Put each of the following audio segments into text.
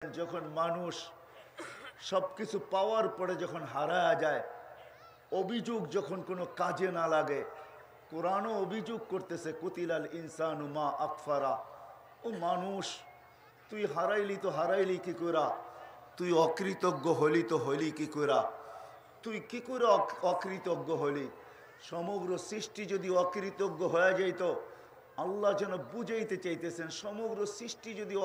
যখন মানুষ সবকিছু পাওয়ার পরে যখন হারায়া যায়, অভিযোগ যখন কোনো কাজে না লাগে, কোরআনও অভিযোগ করতেছে কুতিলাল ইনসানু মা আকফারা। ও মানুষ, তুই হারাইলি তো হারাইলি কি কইরা, তুই অকৃতজ্ঞ হলি তো হলি কি কইরা, তুই কি করে অকৃতজ্ঞ হলি? সমগ্র সৃষ্টি যদি অকৃতজ্ঞ হয়ে যাইত, আল্লাহ যেন বুঝাইতে চাইতেছেন সমগ্র সৃষ্টি যদি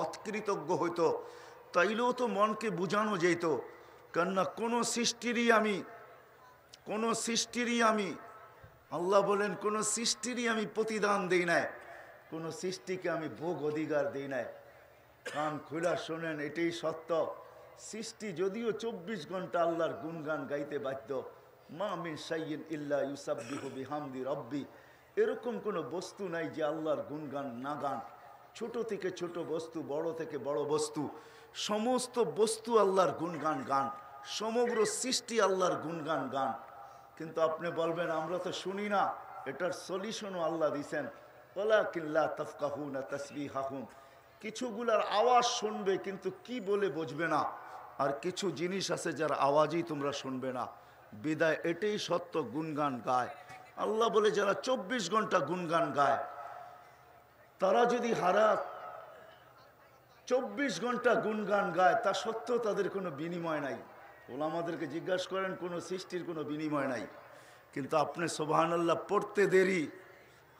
অকৃতজ্ঞ হইতো, তাইলেও তো মনকে বুঝানো যেত। কেননা কোনো সৃষ্টিরই আমি আল্লাহ বলেন কোনো সৃষ্টিরই আমি প্রতিদান দিই নাই, কোনো সৃষ্টিকে আমি ভোগ অধিকার দিই নাই। কান খুলা শোনেন, এটাই সত্য। সৃষ্টি যদিও 24 ঘন্টা আল্লাহর গুনগান গাইতে বাধ্য, মা মিন শাইইন ইল্লা ইউসাব্বিহু বিহামদি রব্বি, এরকম কোনো বস্তু নাই যে আল্লাহর গুনগান না গান। ছোট থেকে ছোট বস্তু, বড় থেকে বড় বস্তু, সমস্ত বস্তু আল্লাহর গুনগান গান, সমগ্র সৃষ্টি আল্লাহর গুনগান গান। কিন্তু আপনি বলবেন আমরা তো শুনি না, এটার সলিউশনও আল্লাহ দিছেন, ওয়ালাকিন লা তাফকাহুনা তাসবিহাহুম। কিছুগুলার আওয়াজ শুনবে কিন্তু কি বলে বুঝবে না, আর কিছু জিনিস আছে যার আওয়াজই তোমরা শুনবে না। বিদায় এটাই সত্য, গুনগান গায়। আল্লাহ বলে যারা 24 ঘন্টা গুনগান গায়, তারা যদি 24 ঘন্টা গুনগান গায়, তা সত্ত্বেও তাদের কোনো বিনিময় নাই। ওলামাদেরকে জিজ্ঞাসা করেন, কোনো সৃষ্টির কোনো বিনিময় নাই। কিন্তু আপনি সুবহানাল্লাহ পড়তে দেরি,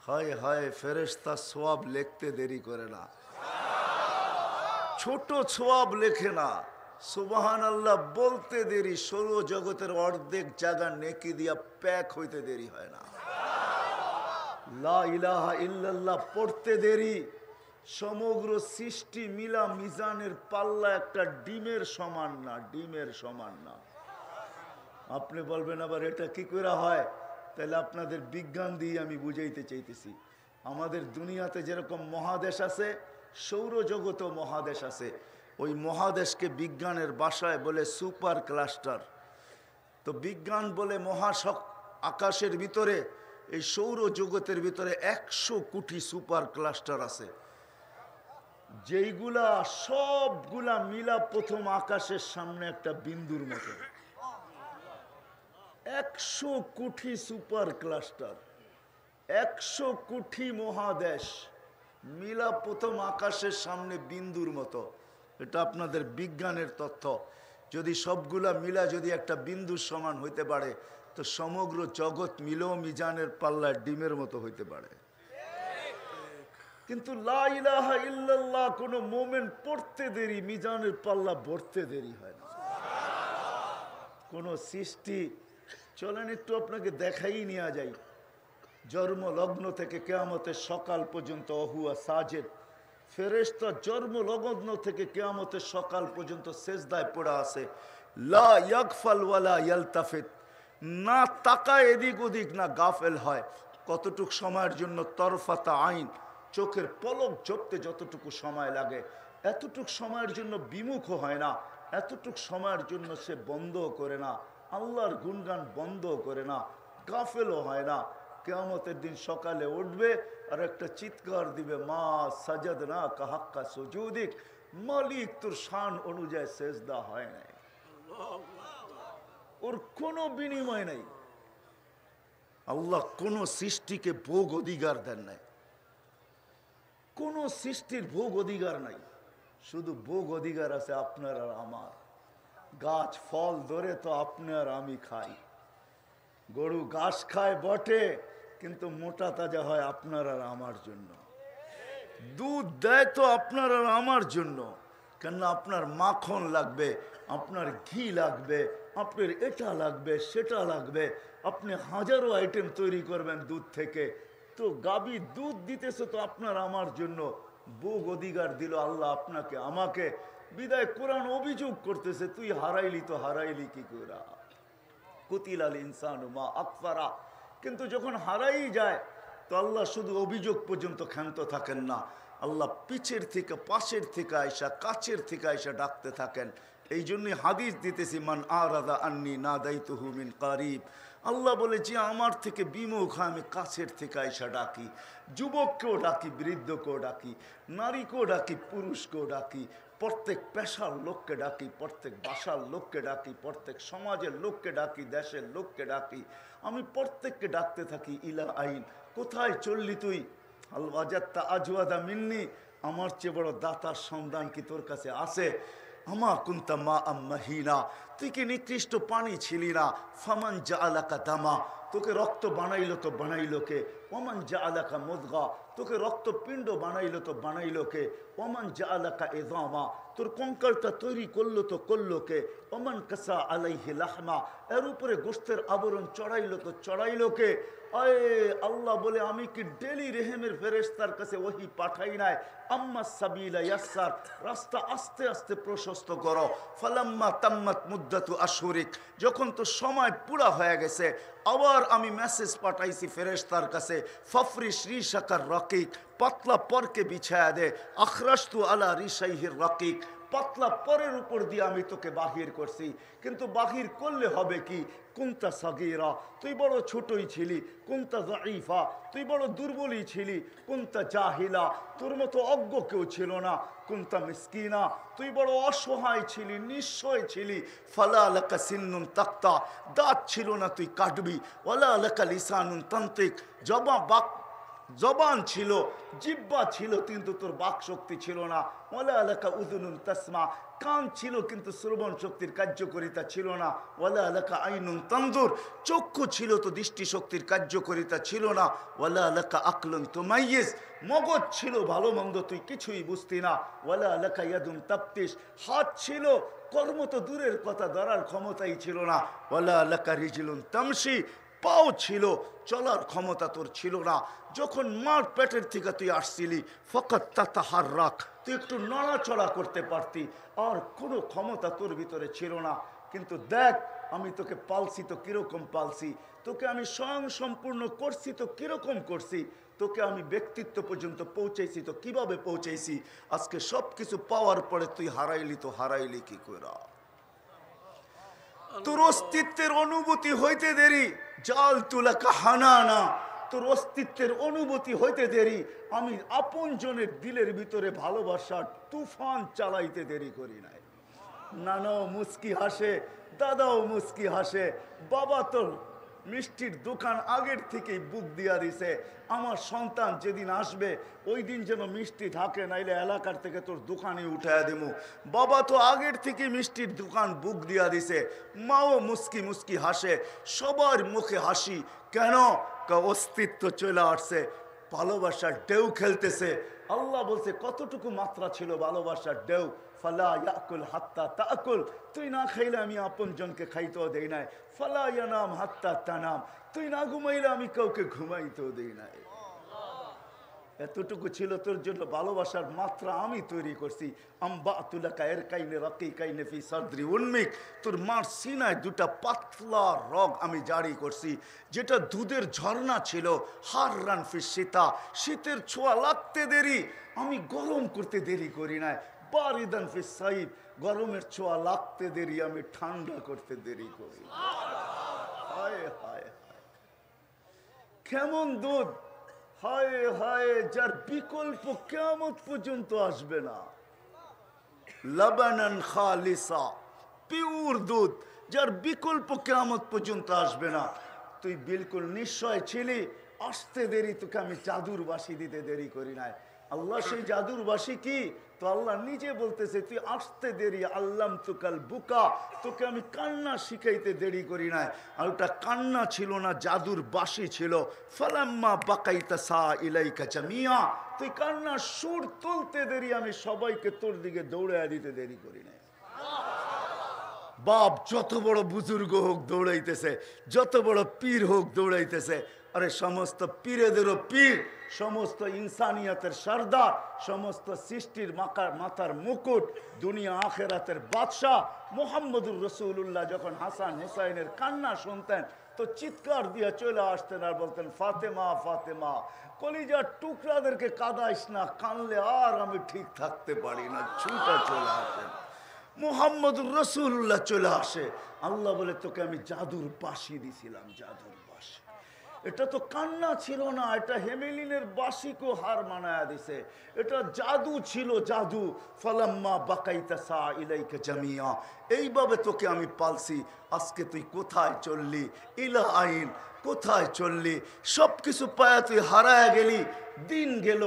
হায় হায় ফেরেশতা সওয়াব লিখতে দেরি করে না, ছোট সওয়াব লেখে না। সুবহানাল্লাহ বলতে দেরি, সৌর জগতের অর্ধেক জায়গা নেকি দিয়া প্যাক হইতে দেরি হয় না। লা ইলাহা ইল্লাল্লাহ পড়তে দেরি, সমগ্র সৃষ্টি মিলা মিজানের পাল্লা একটা ডিমের সমান না, ডিমের সমান না। আপনি বলবেন আবার এটা কি করে হয়? তাহলে আপনাদের বিজ্ঞান দিয়ে আমি বুঝাইতে চাইতেছি। আমাদের দুনিয়াতে যেরকম মহাদেশ আছে, সৌরজগতেও মহাদেশ আছে। ওই মহাদেশকে বিজ্ঞানের ভাষায় বলে সুপার ক্লাস্টার। তো বিজ্ঞান বলে আকাশের ভিতরে, এই সৌরজগতের ভিতরে 100 কোটি সুপার ক্লাস্টার আছে, যেইগুলা সবগুলা মিলা প্রথম আকাশের সামনে একটা বিন্দুর মতো। 100 কোটি সুপার ক্লাস্টার, 100 কোটি মহাদেশ মিলা প্রথম আকাশের সামনে বিন্দুর মতো। এটা আপনাদের বিজ্ঞানের তথ্য। যদি সবগুলা মিলা যদি একটা বিন্দুর সমান হইতে পারে, তো সমগ্র জগৎ মিলেও মিজানের পাল্লায় ডিমের মতো হইতে পারে। কিন্তু লা ইলাহা ইল্লাল্লাহ কোনো মোমেন্ট পড়তে দেরি, মিজানের পাল্লা ভরতে দেরি হয় না। কোন সৃষ্টি, চলেন একটু আপনাকে দেখাই নিয়ে যাই। জন্ম লগ্ন থেকে কিয়ামতের সকাল পর্যন্ত অহুয়া সাজেদ, ফেরেশতা জন্ম লগ্ন থেকে কিয়ামতের সকাল পর্যন্ত সেজদায় পড়া আছে। লা ইয়াগফাল ওয়ালা ইয়ালতাফিত, না তাকায় এদিক ওদিক, না গাফেল হয়। কতটুক সময়ের জন্য? তরফাতা আইন, চোখের পলক ঝপতে যতটুকু সময় লাগে, এতটুক সময়ের জন্য বিমুখ হয় না, এতটুক সময়ের জন্য সে বন্ধ করে না, আল্লাহর গুণগান বন্ধ করে না, গাফেলও হয় না। কিয়ামতের দিন সকালে উঠবে আর একটা চিৎকার দিবে, মা সাজাদনা কা হাক্কা সুজুদিক, মালিক তোর শান অনুযায়ী সেজদা হয় নাই। ওর কোনো বিনিময় নাই। আল্লাহ কোন সৃষ্টিকে ভোগ অধিকার দেন নাই, কোন সৃষ্টির ভোগ অধিকার নাই। শুধু ভোগ অধিকার আছে আপনার আর আমার। গাছ ফল ধরে তো আপনি আর আমি খাই, গরু ঘাস খায় বটে, কিন্তু মোটা তাজা হয় আপনার আর আমার জন্য। দুধ দেয় তো আপনার আর আমার জন্য, কেন আপনার মাখন লাগবে, আপনার ঘি লাগবে, আপনার এটা লাগবে সেটা লাগবে, আপনি হাজারো আইটেম তৈরি করবেন দুধ থেকে। তো গাভী দুধ দিতেছে তো আপনার আমার জন্য, ভোগ অধিকার দিল আল্লাহ আপনাকে আমাকে। বিদায় কোরআন অভিযোগ করতেছে, তুই হারাইলি তো হারাইলি কি কইরা, কুতিলাল ইনসানু মা আকফারা। কিন্তু যখন হারাই যায়, তো আল্লাহ শুধু অভিযোগ পর্যন্ত ক্ষান্ত থাকেন না, আল্লাহ পিছের থেকে, পাশের থেকে আয়সা, কাছের থেকে আয়সা ডাকতে থাকেন। এই জন্যই হাদিস দিতেছি, মান আরাদা আন্নি নাদাইতুহু মিন কারিব। আল্লাহ বলে যে আমার থেকে বিমুখ হয়, আমি কাছের থেকে আয়সা ডাকি। যুবককেও ডাকি, বৃদ্ধকেও ডাকি, নারীকেও ডাকি, পুরুষকেও ডাকি, প্রত্যেক পেশার লোককে ডাকি, প্রত্যেক বাসার লোককে ডাকি, প্রত্যেক সমাজের লোককে ডাকি, দেশের লোককে ডাকি, আমি প্রত্যেককে ডাকতে থাকি ইলা আইন, কোথায় চললি তুই? আল ওয়াজাত্তা আজওয়াদা মিন্নি, আমার চেয়ে বড় দাতার সন্ধান কি তোর কাছে আছে? আমা কুন্তা মা আম্মাহিনা, তুই কি নিকৃষ্ট পানি ছিলি না? ফামান জাআলাকা দামা, তোকে রক্ত বানাইলো তো বানাইলো কে? ওমান জাআলাকা মুদগা, তোকে রক্তপিণ্ড বানাইলো তো বানাইলো কে? ওমান জাআলাকা ইযামা, তোর কঙ্কালটা তৈরি করলো তো করলো কে? ওমান কাসা আলাইহি লাহমা, এর উপরে গোশতের আবরণ চড়াইলো তো চড়াইলো কে? আয় আল্লাহ বলে, আমি কি ডেলি রেহেমের ফেরেশতার কাছে ওহী পাঠাই নাই? আম্মা সাবিলা ইয়াসসার, রাস্তা আস্তে আস্তে প্রশস্ত করো। ফালাম্মা তাম্মাত মুদ্দাতু আশহুরিক, যখন তো সময় পুরা হয়ে গেছে, আবার আমি মেসেজ পাঠাইছি ফেরেশতার কাছে, ফাফরিশ রিশাকার রাকিক, পাতলা পরকে বিছায়া দে। আখরাজতু আলা রিশাইহির রাকিক, পাতলা পরের উপর দিয়ে আমি তোকে বাহির করছি। কিন্তু বাহির করলে হবে কি? কুনতা সাগীরা, তুই বড় ছোটই ছিলি। কুনতা যাঈফা, তুই বড় দুর্বলই ছিলি। কুনতা জাহিলা, তোর মতো অজ্ঞ কেউ ছিল না। কুনতা মিসকিনা, তুই বড় অসহায় ছিলি, নিঃস্বয় ছিলি। ফালা লাকা সিন্নুন তাক্তা, দাঁত ছিল না তুই কাটবি। ওয়ালা লাকা লিসানুন তান্তিক, জবান ছিল, জিহ্বা ছিল, কিন্তু তোর বাক শক্তি ছিল না। ওয়ালা লাকা উযুনুন তাসমা, কান ছিল কিন্তু শ্রবণ শক্তির কার্যকারিতা ছিল না। ওয়ালা লাকা আইনুন তানজুর, চক্ষু ছিল তো দৃষ্টি শক্তির কার্যকারিতা ছিল না। ওয়ালা লাকা আকলুন তুমাইয়িজ, মগজ ছিল ভালো মন্দ তুই কিছুই বুঝতি না। ওয়ালা লাকা ইয়াদুন তাফতিশ, হাত ছিল, কর্ম তো দূরের কথা, ধরার ক্ষমতাই ছিল না। ওয়ালা লাকা রিজলুন তামশি, পাও ছিল, চলার ক্ষমতা তোর ছিল না। যখন মার পেটের থেকে তুই আসছিলি, ফকাত তাতাহাররাক, তুই একটু নড়াচড়া করতে পারতি, আর কোনো ক্ষমতা তোর ভিতরে ছিল না। কিন্তু দেখ, আমি তোকে পালছি তো কিরকম পালছি, তোকে আমি স্বয়ং সম্পূর্ণ করছি তো কিরকম করছি, তোকে আমি ব্যক্তিত্ব পর্যন্ত পৌঁছাইছি তো কিভাবে পৌঁছাইছি। আজকে সব কিছু পাওয়ার পরে তুই হারাইলি তো হারাইলি কি করে? তোর অস্তিত্বের অনুভূতি হইতে দেরি, জাল তুলাকা হানানা, তোর অস্তিত্বের অনুভূতি হইতে দেরি, আমি আপন জনের দিলের ভিতরে ভালোবাসার তুফান চালাইতে দেরি করি নাই। নানাও মুস্কি হাসে, দাদাও মুস্কি হাসে, বাবা তোর মিষ্টির দোকান আগের থেকেই বুক দিয়া দিছে। আমার সন্তান যেদিন আসবে ওই দিন যেন মিষ্টি থাকে, নাইলে এলাকার থেকে তোর দোকানে উঠাইয়া দেবো। বাবা তো আগের থেকে মিষ্টির দোকান বুক দিয়া দিছে। মাও মুস্কি মুস্কি হাসে, সবার মুখে হাসি। কেন? অস্তিত্ব চলে আসছে, ভালোবাসার ঢেউ খেলতেছে। আল্লাহ বলছে কতটুকু মাত্রা ছিল ভালোবাসার ঢেউ। ফালা ইয়াকুল হাত্তা তাকুল, তুই না খাইলে আমি আপন জনকে খাইতেও দেই নাই। ফালা ইয়ানাম হাত্তা তানাম, তুই না ঘুমাইলে আমি কাউকে ঘুমাইতেও দেই নাই। এতটুকু ছিল তোর জন্য ভালোবাসার মাত্রা আমি তৈরি করছি। আম্বাতুলাকা ইরকাইনে রাকিকাইনে ফি সাদরি উন্মিক, তোর মার সিনায় দুটা পাতলা রগ আমি জারি করছি, যেটা দুধের ঝর্ণা ছিল। হাররান ফি শীতা, শীতের ছোঁয়া লাগতে দেরি, আমি গরম করতে দেরি করি নাই। বারিদান ফি সাইফ, গরমের ছোঁয়া লাগতে দেরি, আমি ঠান্ডা করতে দেরি করি। হায় হায়, কেমন দুধ! হায় হায়, যার বিকল্প কিয়ামত পর্যন্ত আসবে না। লাবানান খালিসা, পিওর দুধ, যার বিকল্প কিয়ামত পর্যন্ত আসবে না। তুই বিলকুল নিশ্চয় ছিলি, আসতে দেরি, তোকে আমি জাদুর বাসি দিতে দেরি করি নাই। আল্লাহ সেই জাদুর বাসি কি? তো আল্লাহ নিজে বলতেছে তুই আসতে দেরি, আল্লাম তুকাল বুকা, তোকে আমি কান্না শিখাইতে দেরি করি নাই। আর ওটা কান্না ছিল না, জাদুর বাসি ছিল। ফালাম্মা বাকাইতা সা ইলাইকা জামিয়া, তুই কান্নার সুর তুলতে দেরি, আমি সবাইকে তোর দিকে দৌড়াইয়া দিতে দেরি করি নাই। বাপ যত বড় বুজুর্গ হোক দৌড়াইতেছে, যত বড় পীর হোক দৌড়াইতেছে। আরে সমস্ত পীরেদেরও পীর, সমস্ত ইনসানিয়াতের সর্দার, সমস্ত সৃষ্টির মাথার মুকুট, দুনিয়া আখেরাতের বাদশাহ মুহাম্মদুর রাসূলুল্লাহ যখন হাসান হুসাইনের কান্না শুনতেন তো চিৎকার দিয়ে চলে আসতেন আর বলতেন, ফাতেমা ফাতেমা, কলিজার টুকরাদেরকে কাঁদাইস না, কানলে আর আমি ঠিক থাকতে পারি না। ছুটা চলে আসেন, মুহাম্মদুর রাসূলুল্লাহ চলে আসে। আল্লাহ বলে তোকে আমি জাদুর বাঁশি দিছিলাম, জাদুর বাঁশি। এটা তো কান্না ছিল না, এটা হেমেলিনের বাসিকেও হার মানায়া দিছে। এটা জাদু ছিল, জাদু। ফালাম্মা বাকাইতা সা ইলাইকা জামিয়া, এইভাবে তোকে আমি পালছি। আজকে তুই কোথায় চললি? ইলা আইন, কোথায় চললি? সব কিছু পায়া তুই হারায়া গেলি। দিন গেল,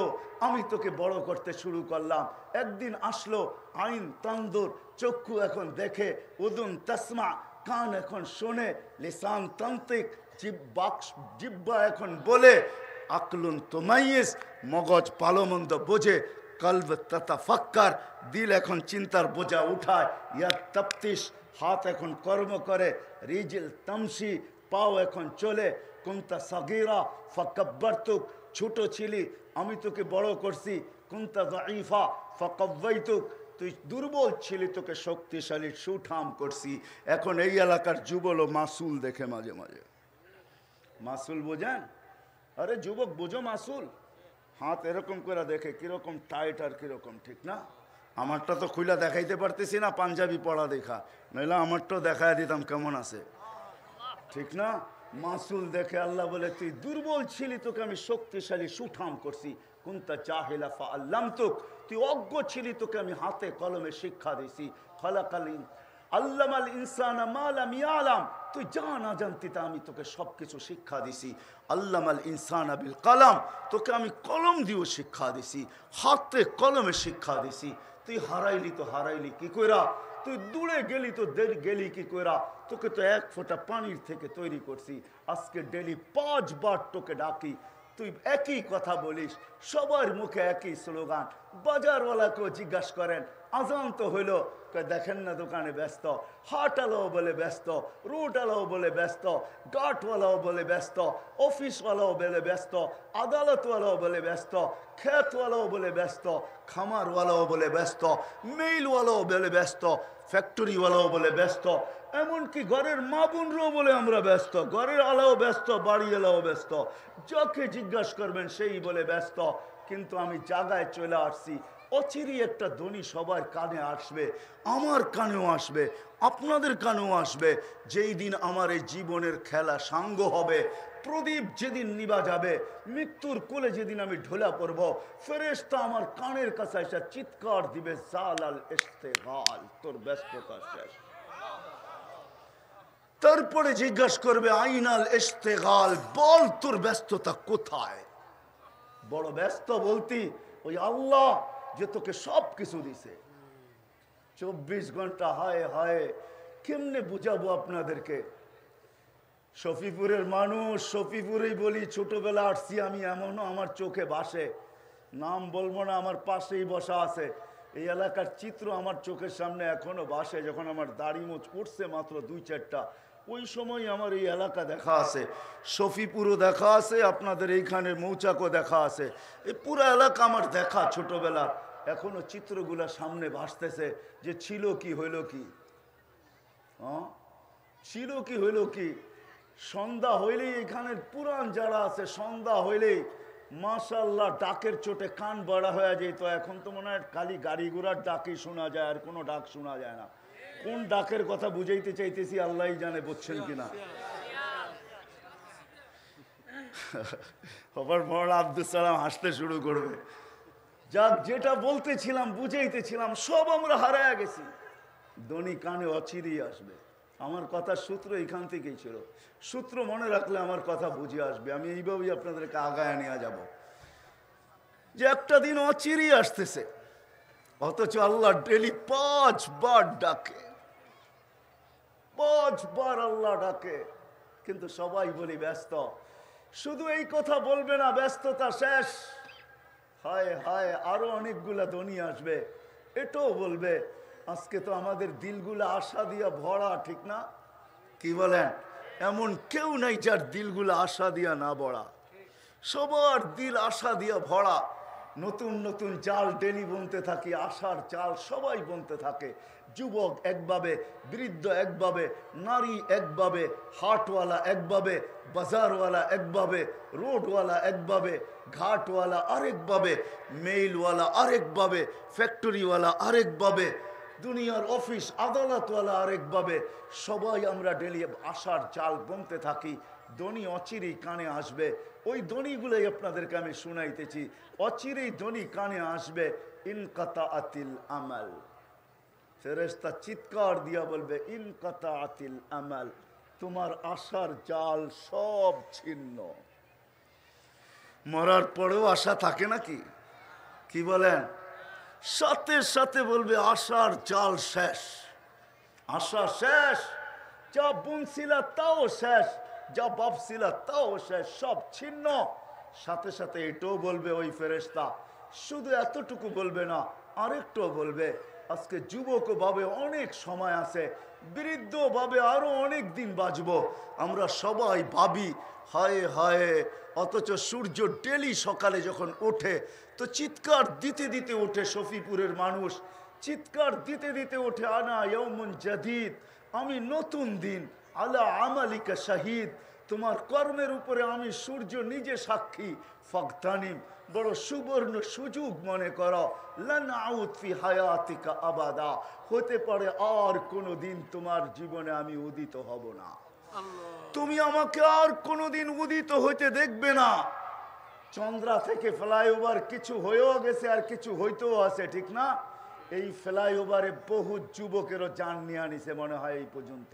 আমি তোকে বড় করতে শুরু করলাম। একদিন আসলো আইন তন্দুর, চক্ষু এখন দেখে, উদুন তাসমা, কান এখন শোনে, লিসান তান্ত্রিক, জিব্বা এখন বলে, আকলুন তুমাইয়িজ, মগজ পালোমন্দ বোঝে, কলব তাতাফাক্কার, দিল এখন চিন্তার বোঝা উঠায়, ইয়া তাফতিশ, হাত এখন কর্ম করে, রিজিল তামশি, পাও এখন চলে, কুনতা সাগীরা ফাকাব্বারতুক, ছোট ছিলি আমি তোকে বড় করছি, কুনতা যায়ীফা ফাকাওয়াইতুক, তুই দুর্বল ছিলি তোকে শক্তিশালী সুঠাম করছি। এখন এই এলাকার যুবল ও মাসুল দেখে মাঝে মাঝে। মাসুল বোঝেন? আরে যুবক বোঝো মাসুল? হাত এরকম করে দেখে কিরকম টাইট আর কিরকম, ঠিক না? আমারটা তো খুইলা দেখাইতে পারতেছি না, পাঞ্জাবি পড়া দেখা, নইলে আমারটাও দেখাই দিতাম কেমন আছে, ঠিক না? মাসুল দেখে আল্লাহ বলে, তুই দুর্বল ছিলি তোকে আমি শক্তিশালী সুঠাম করছি। কুনতা জাহিলা ফাআল্লামতুক, তুই অজ্ঞ ছিলি তোকে আমি হাতে কলমে শিক্ষা দিছি। খালাকাল আল্লামাল ইনসানা মা লাম ইয়ালাম, তুই যা না জানতি তা আমি তোকে সব কিছু শিক্ষা দিছি। আল্লামাল ইনসানা বিল কলম, তোকে আমি কলম দিয়েও শিক্ষা দিছি, হাতে কলমে শিক্ষা দিছি। তুই হারাইলি তো হারাইলি কি কইরা? তুই দূরে গেলি তো গেলি কি কইরা? তোকে তো এক ফোঁটা পানির থেকে তৈরি করছি। আজকে ডেলি 5 বার তোকে ডাকি, তুই একই কথা বলিস, সবার মুখে একই স্লোগান। বাজারওয়ালাকেও জিজ্ঞাসা করেন, আজান তো হইলো, দেখেন না দোকানে ব্যস্ত, হাটওয়ালাও বলে ব্যস্ত, রোডওয়ালাও বলে ব্যস্ত, গাটওয়ালাও বলে ব্যস্ত, অফিসওয়ালাও বলে ব্যস্ত, আদালতওয়ালাও বলে ব্যস্ত, ক্ষেতওয়ালাও বলে ব্যস্ত, খামারওয়ালাও বলে ব্যস্ত, মেইলওয়ালাও বলে ব্যস্ত, ফ্যাক্টরিওয়ালাও বলে ব্যস্ত, এমনকি ঘরের মা বোনরাও বলে আমরা ব্যস্ত, ঘরের আলাও ব্যস্ত, বাড়ি এলাও ব্যস্ত, যাকে জিজ্ঞাসা করবেন সেই বলে ব্যস্ত। কিন্তু আমি জায়গায় চলে আসছি, অচিরি একটা ধ্বনি সবার কানে আসবে, আমার কানেও আসবে, আপনাদের কানেও আসবে। যেই দিন আমার এই জীবনের খেলা সাঙ্গ হবে, প্রদীপ যেদিন নিভা যাবে, মৃত্যুর কোলে যেদিন আমি ঢোলা পড়ব, ফেরেশতা আমার কানের কাছে এসে চিৎকার দিবে, জালাল ইশতেগাল, তোর ব্যস্ততা শেষ। তারপরে জিজ্ঞাসা করবে, আইনাল ইশতেগাল, বল তোর ব্যস্ততা কোথায়? বড় ব্যস্ত বলতি ওই আল্লাহ যে তোকে সব কিছু দিছে। 24 ঘন্টা, হায় হায় কেমনে বুঝাবো আপনাদেরকে? শফিপুরের মানুষ, শফিপুরেই বলি, ছোটবেলা আসছি আমি, এমনও আমার চোখে ভাসে, নাম বলবো না, আমার পাশেই বসা আছে, এই এলাকার চিত্র আমার চোখের সামনে এখনো ভাসে। যখন আমার দাড়ি মোচ উঠছে মাত্র 2-4টা, ওই সময় আমার এই এলাকা দেখা আছে, শফিপুরও দেখা আছে, আপনাদের এইখানের মৌচাকও দেখা আছে, এই পুরো এলাকা আমার দেখা ছোটবেলা। এখনো চিত্রগুলা সামনে ভাসতেছে যে ছিল কি হইল কি, ছিল কি হইল কি। সন্ধ্যা হইলেই এখানের পুরান যারা আছে, সন্ধ্যা হইলেই মাশাআল্লাহ ডাকের চোটে কান বড়া হয়ে যেত। এখন তো মনে হয় খালি গাড়ি ঘোড়ার ডাকই শোনা যায়, আর কোনো ডাক শোনা যায় না। কোন ডাকের কথা বুঝাইতে চাইতেছি আল্লাহই জানে, বুঝছেন কিনা। আবার মৌলানা আব্দুল সালাম হাসতে শুরু করবে। যাক, যেটা বলতেছিলাম বুঝাইতেছিলাম, সব আমরা হারায় গেছি। দনি কানে অচিরেই আসবে। আমার কথার সূত্র এখান থেকেই ছিল। সূত্র মনে রাখলে আমার কথা বুঝে আসবে। আমি এইভাবেই আপনাদেরকে আগায় নিয়ে যাব যে একটা দিন অচিরেই আসতেছে, অথচ আল্লাহ ডেলি 5 বার ডাকে, 5 বার আল্লাহ ডাকে, কিন্তু সবাই বলি ব্যস্ত। শুধু এই কথা বলবে না ব্যস্ততা শেষ, হায় হায় আরো অনেকগুলা ধ্বনি আসবে, এটাও বলবে আজকে তো আমাদের দিলগুলা আশা দিয়া ভরা, ঠিক না? কি বলেন? এমন কেউ নাই যার দিলগুলা আশা দিয়া না ভরা, সবার দিল আশা দিয়া ভরা। নতুন নতুন চাল ডেলি বুনতে থাকি, আশার চাল সবাই বুনতে থাকে। যুবক একভাবে, বৃদ্ধ একভাবে, নারী একভাবে, হাটওয়ালা একভাবে, বাজারওয়ালা একভাবে, রোডওয়ালা একভাবে, ঘাটওয়ালা আরেকভাবে, মেইলওয়ালা আরেকভাবে, ফ্যাক্টরিওয়ালা আরেকভাবে, দুনিয়ার অফিস আদালতওয়ালা আরেকভাবে। সবাই আমরা ডেলি আশার চাল বুনতে থাকি। ধ্বনি অচিরেই কানে আসবে। ওই ধ্বনিগুলোই আপনাদেরকে আমি শুনাইতেছি। অচিরেই ধ্বনি কানে আসবে, ইনকাতাআতিল আমাল। ফেরেশতা চিৎকার দিয়া বলবে, ইনকাতাআতিল আমাল, তোমার আশার জাল সব ছিন্ন। মরার পরেও আশা থাকে নাকি? কি বলেন? সাথে সাথে বলবে আশার জাল শেষ, আশা শেষ। যা বুনছিলা তাও শেষ, যা ভাবছিলা তাও শেষ, সব ছিন্ন। সাথে সাথে এটাও বলবে ওই ফেরেশতা, শুধু এতটুকু বলবে না, আরেকটু বলবে, আজকে যুবক ভাবে অনেক সময় আছে, বৃদ্ধ ভাবে আরো অনেক দিন বাঁচবো। আমরা সবাই ভাবি হায় হায়, অথচ সূর্য ডেলি সকালে যখন ওঠে তো চিৎকার দিতে দিতে ওঠে। শফিপুরের মানুষ চিৎকার দিতে দিতে ওঠে, আনা ইয়াউমুন জাদীদ, আমি নতুন দিন, আলা আমালিকা শাহিদ, তোমার কর্মের উপরে আমি সূর্য নিজে সাক্ষী। ফাগতানিম, বড় সুবর্ণ সুযোগ মনে করো, লান আউদ ফি হায়াতিকা আবাদা, হতে পারে আর কোনোদিন তোমার জীবনে আমি উদিত হব না, তুমি আমাকে আর কোনোদিন উদিত হইতে দেখবে না। চন্দ্রা থেকে ফ্লাইওভার কিছু হয়েও গেছে আর কিছু হইতেও আছে, ঠিক না? এই ফ্লাইওভারে বহু যুবকেরও জান নিয়ে আনিছে মনে হয় এই পর্যন্ত।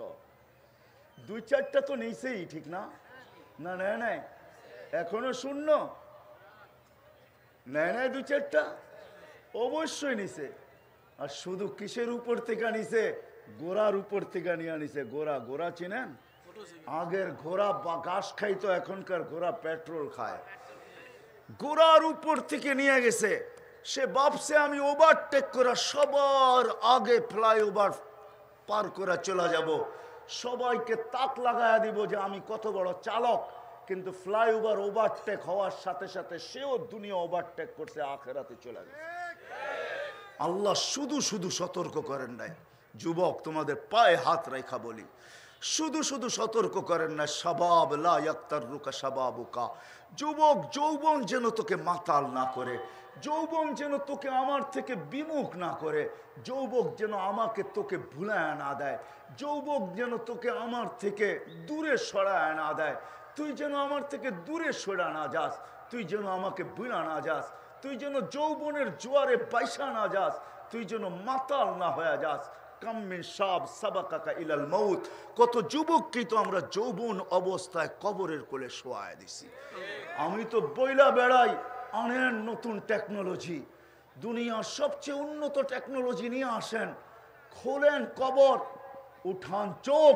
2-4টা তো নিছেই, ঠিক না? না নেয় নাই, এখনো শূন্য নেয় নাই, 2-4টা অবশ্যই নিছে। আর শুধু কিসের উপর থেকে নিছে? গোড়ার উপর থেকে নিয়ে আনিছে। গোড়া, গোড়া চিনেন? আগের ঘোড়া বা ঘাস খাইতো, এখনকার ঘোড়া পেট্রোল খায়। গোড়ার উপর থেকে নিয়ে গেছে। সে ভাবছে আমি ওভারটেক করা সবার আগে ফ্লাইওভার পার করে চলে যাব, সবাইকে তাক লাগায়া দিব যে আমি কত বড় চালক। কিন্তু ফ্লাইওভার ওভারটেক হওয়ার সাথে সাথে সেও দুনিয়া ওভারটেক করছে, আখেরাতে চলে গেছে। আল্লাহ শুধু শুধু সতর্ক করেন নাই। যুবক, তোমাদের পায়ে হাত রেখা বলি, শুধু শুধু সতর্ক করেন না, শাবাব লা ইয়াক্তাররুকা শাবাবুকা, যুবক যৌবন যেন তোকে মাতাল না করে, যৌবন যেন তোকে আমার থেকে বিমুখ না করে, যৌবক যেন আমাকে তোকে ভুলায় না দেয়, যৌবক যেন তোকে আমার থেকে দূরে সরায় না দেয়, তুই যেন আমার থেকে দূরে সরা না যাস, তুই যেন আমাকে ভুলা না যাস, তুই যেন যৌবনের জোয়ারে বাইসা না যাস, তুই যেন মাতাল না হয়ে যাস। কত যুবককেই তো আমরা যৌবন অবস্থায় কবরের কোলে শোয়ায় দিছি। আমি তো বইলা বেড়াই, আনেন নতুন টেকনোলজি, দুনিয়ার সবচেয়ে উন্নত টেকনোলজি নিয়ে আসেন, খোলেন কবর, উঠান চোখ,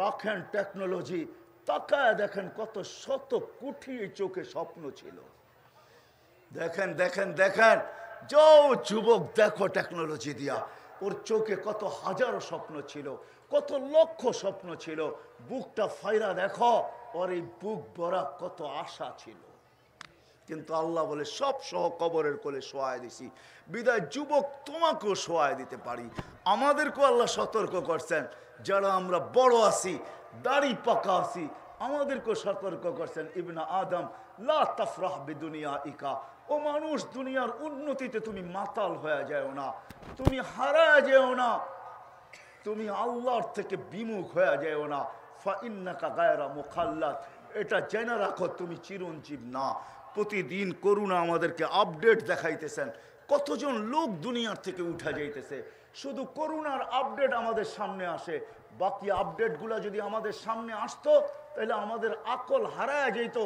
রাখেন টেকনোলজি, তাকায় দেখেন কত শত কোটি চোখে স্বপ্ন ছিল। দেখেন দেখেন দেখেন, যাও যুবক দেখো টেকনোলজি দিয়া, ওর চোখে কত হাজারো স্বপ্ন ছিল, কত লক্ষ স্বপ্ন ছিল। বুকটা ফাইরা দেখো, ওর এই বুক ভরা কত আশা ছিল। কিন্তু আল্লাহ বলে সব সহ কবরের কোলে শোয়ায় দিছি। বিদায় যুবক, তোমাকেও শোয়ায় দিতে পারি। আমাদেরকেও আল্লাহ সতর্ক করছেন, যারা আমরা বড় আছি, দাড়ি পাকা আছি, আমাদেরকেও সতর্ক করছেন, ইবনা আদম লা তাফরাহ বিদুনিয়া ইকা, ও মানুষ, দুনিয়ার উন্নতিতে তুমি মাতাল হয়ে যাও না, তুমি হারায় যেও না, তুমি আল্লাহর থেকে বিমুখ হয়ে যাও না। ফাইন্নাকা গায়রা মুখাল্লাদ, এটা জেনে রাখো তুমি চিরঞ্জীব না। প্রতিদিন করুণা আমাদেরকে আপডেট দেখাইতেছেন, কতজন লোক দুনিয়ার থেকে উঠে যাইতেছে। শুধু করুণার আপডেট আমাদের সামনে আসে, বাকি আপডেটগুলো যদি আমাদের সামনে আসতো তাহলে আমাদের আকল হারায় যেত,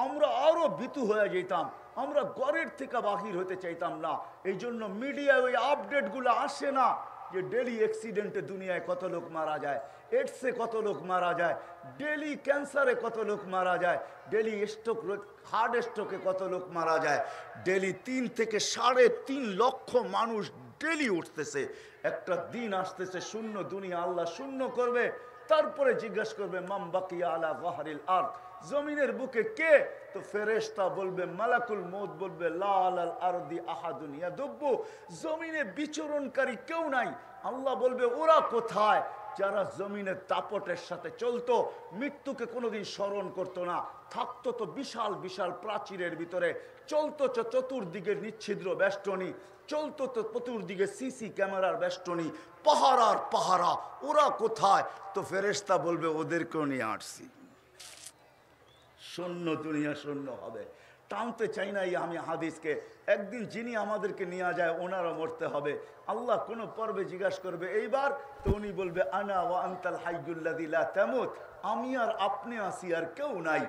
আমরা আরো ভীতু হয়ে যেতাম, আমরা ঘরের থেকে বাহির হতে চাইতাম না। এই জন্য মিডিয়ায় ওই আপডেটগুলো আসে না যে ডেলি অ্যাক্সিডেন্টে দুনিয়ায় কত লোক মারা যায়, এডসে কত লোক মারা যায়, ডেলি ক্যান্সারে কত লোক মারা যায়, ডেলি স্ট্রোক, হার্ট স্ট্রোকে কত লোক মারা যায়, ডেলি 3 থেকে 3.5 লক্ষ মানুষ ডেলি উঠতেছে। একটা দিন আসতেছে শূন্য দুনিয়া আল্লাহ শূন্য করবে, তারপরে জিজ্ঞাসা করবে মাম বাকিয়া আলা যাহরিল আরদ, জমিনের বুকে কে? তো ফেরেশতা বলবে, মালাকুল মউত বলবে, লা আলাল আরদি আহাদুন ইয়াদুব্বু, জমিনে বিচরণকারী কেউ নাই। আল্লাহ বলবে, ওরা কোথায়? যারা জমিনের দাপটের সাথে চলতো, মৃত্যুকে কোনোদিন স্মরণ করতো না, থাকতো তো বিশাল বিশাল প্রাচীরের ভিতরে, চলতো তো চতুর্দিকে নিচ্ছিদ্র বেষ্টনী, চলতো তো চতুর্দিকে সিসি ক্যামেরার বেষ্টনী, পাহারার পাহারা, ওরা কোথায়? তো ফেরেশতা বলবে, ওদেরকেও নিয়ে আসছি। শূন্য দুনিয়া শূন্য হবে। টানতে চাই না আমি হাদিসকে, একদিন যিনি আমাদেরকে নিয়ে যায় ওনারা মরতে হবে। আল্লাহ কোনো পর্বে জিজ্ঞাসা করবে এইবার, তো উনি বলবে আনা ওয়া আনতাল হাইয়ুল্লাযী লা তামুত, আমি আর আপনি আছি আর কেউ নাই,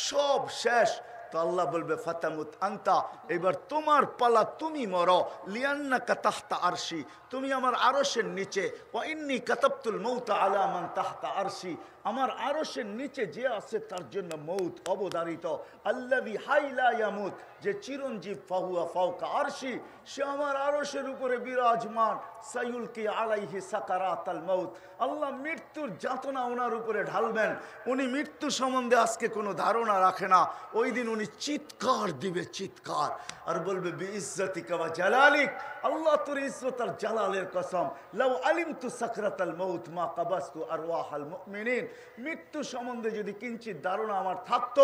সব শেষ। তো আল্লাহ বলবে ফাতামুত আনতা, এবার তোমার পালা, তুমি মরো। লিয়ান্নাকা তাহতা আরশি, তুমি আমার আরশের নিচে। ওয়া ইন্নী কাতাবতুল মাউতা আলা মান তাহতা আরশি, আমার আরশের নিচে যে আছে তার জন্য মৌত অবধারিত। আল্লাযী হাই লা ইয়ামুত, যে চিরঞ্জীব, ফাহুয়া ফাওকা আরশি, সে আমার আরশের উপরে বিরাজমান। সায়ুলকি আলাইহি সাকারাতাল মাউত, আল্লাহ মৃত্যুর যাতনা ওনার উপরে ঢালবেন। উনি মৃত্যু সম্বন্ধে আজকে কোনো ধারণা রাখে না। ওই দিন উনি চিৎকার দিবে, চিৎকার, আর বলবে বিইজ্জাতিকা ওয়া জালালিক, আল্লাহ তোর ইজ্জত আর জালালের কসম, লাউ আলিমতু সাকরাতাল মাউত মা কাবাস্তু আরওয়াহাল মুমিনিন, মৃত্যু সম্বন্ধে যদি কিঞ্চিত ধারণা আমার থাকতো,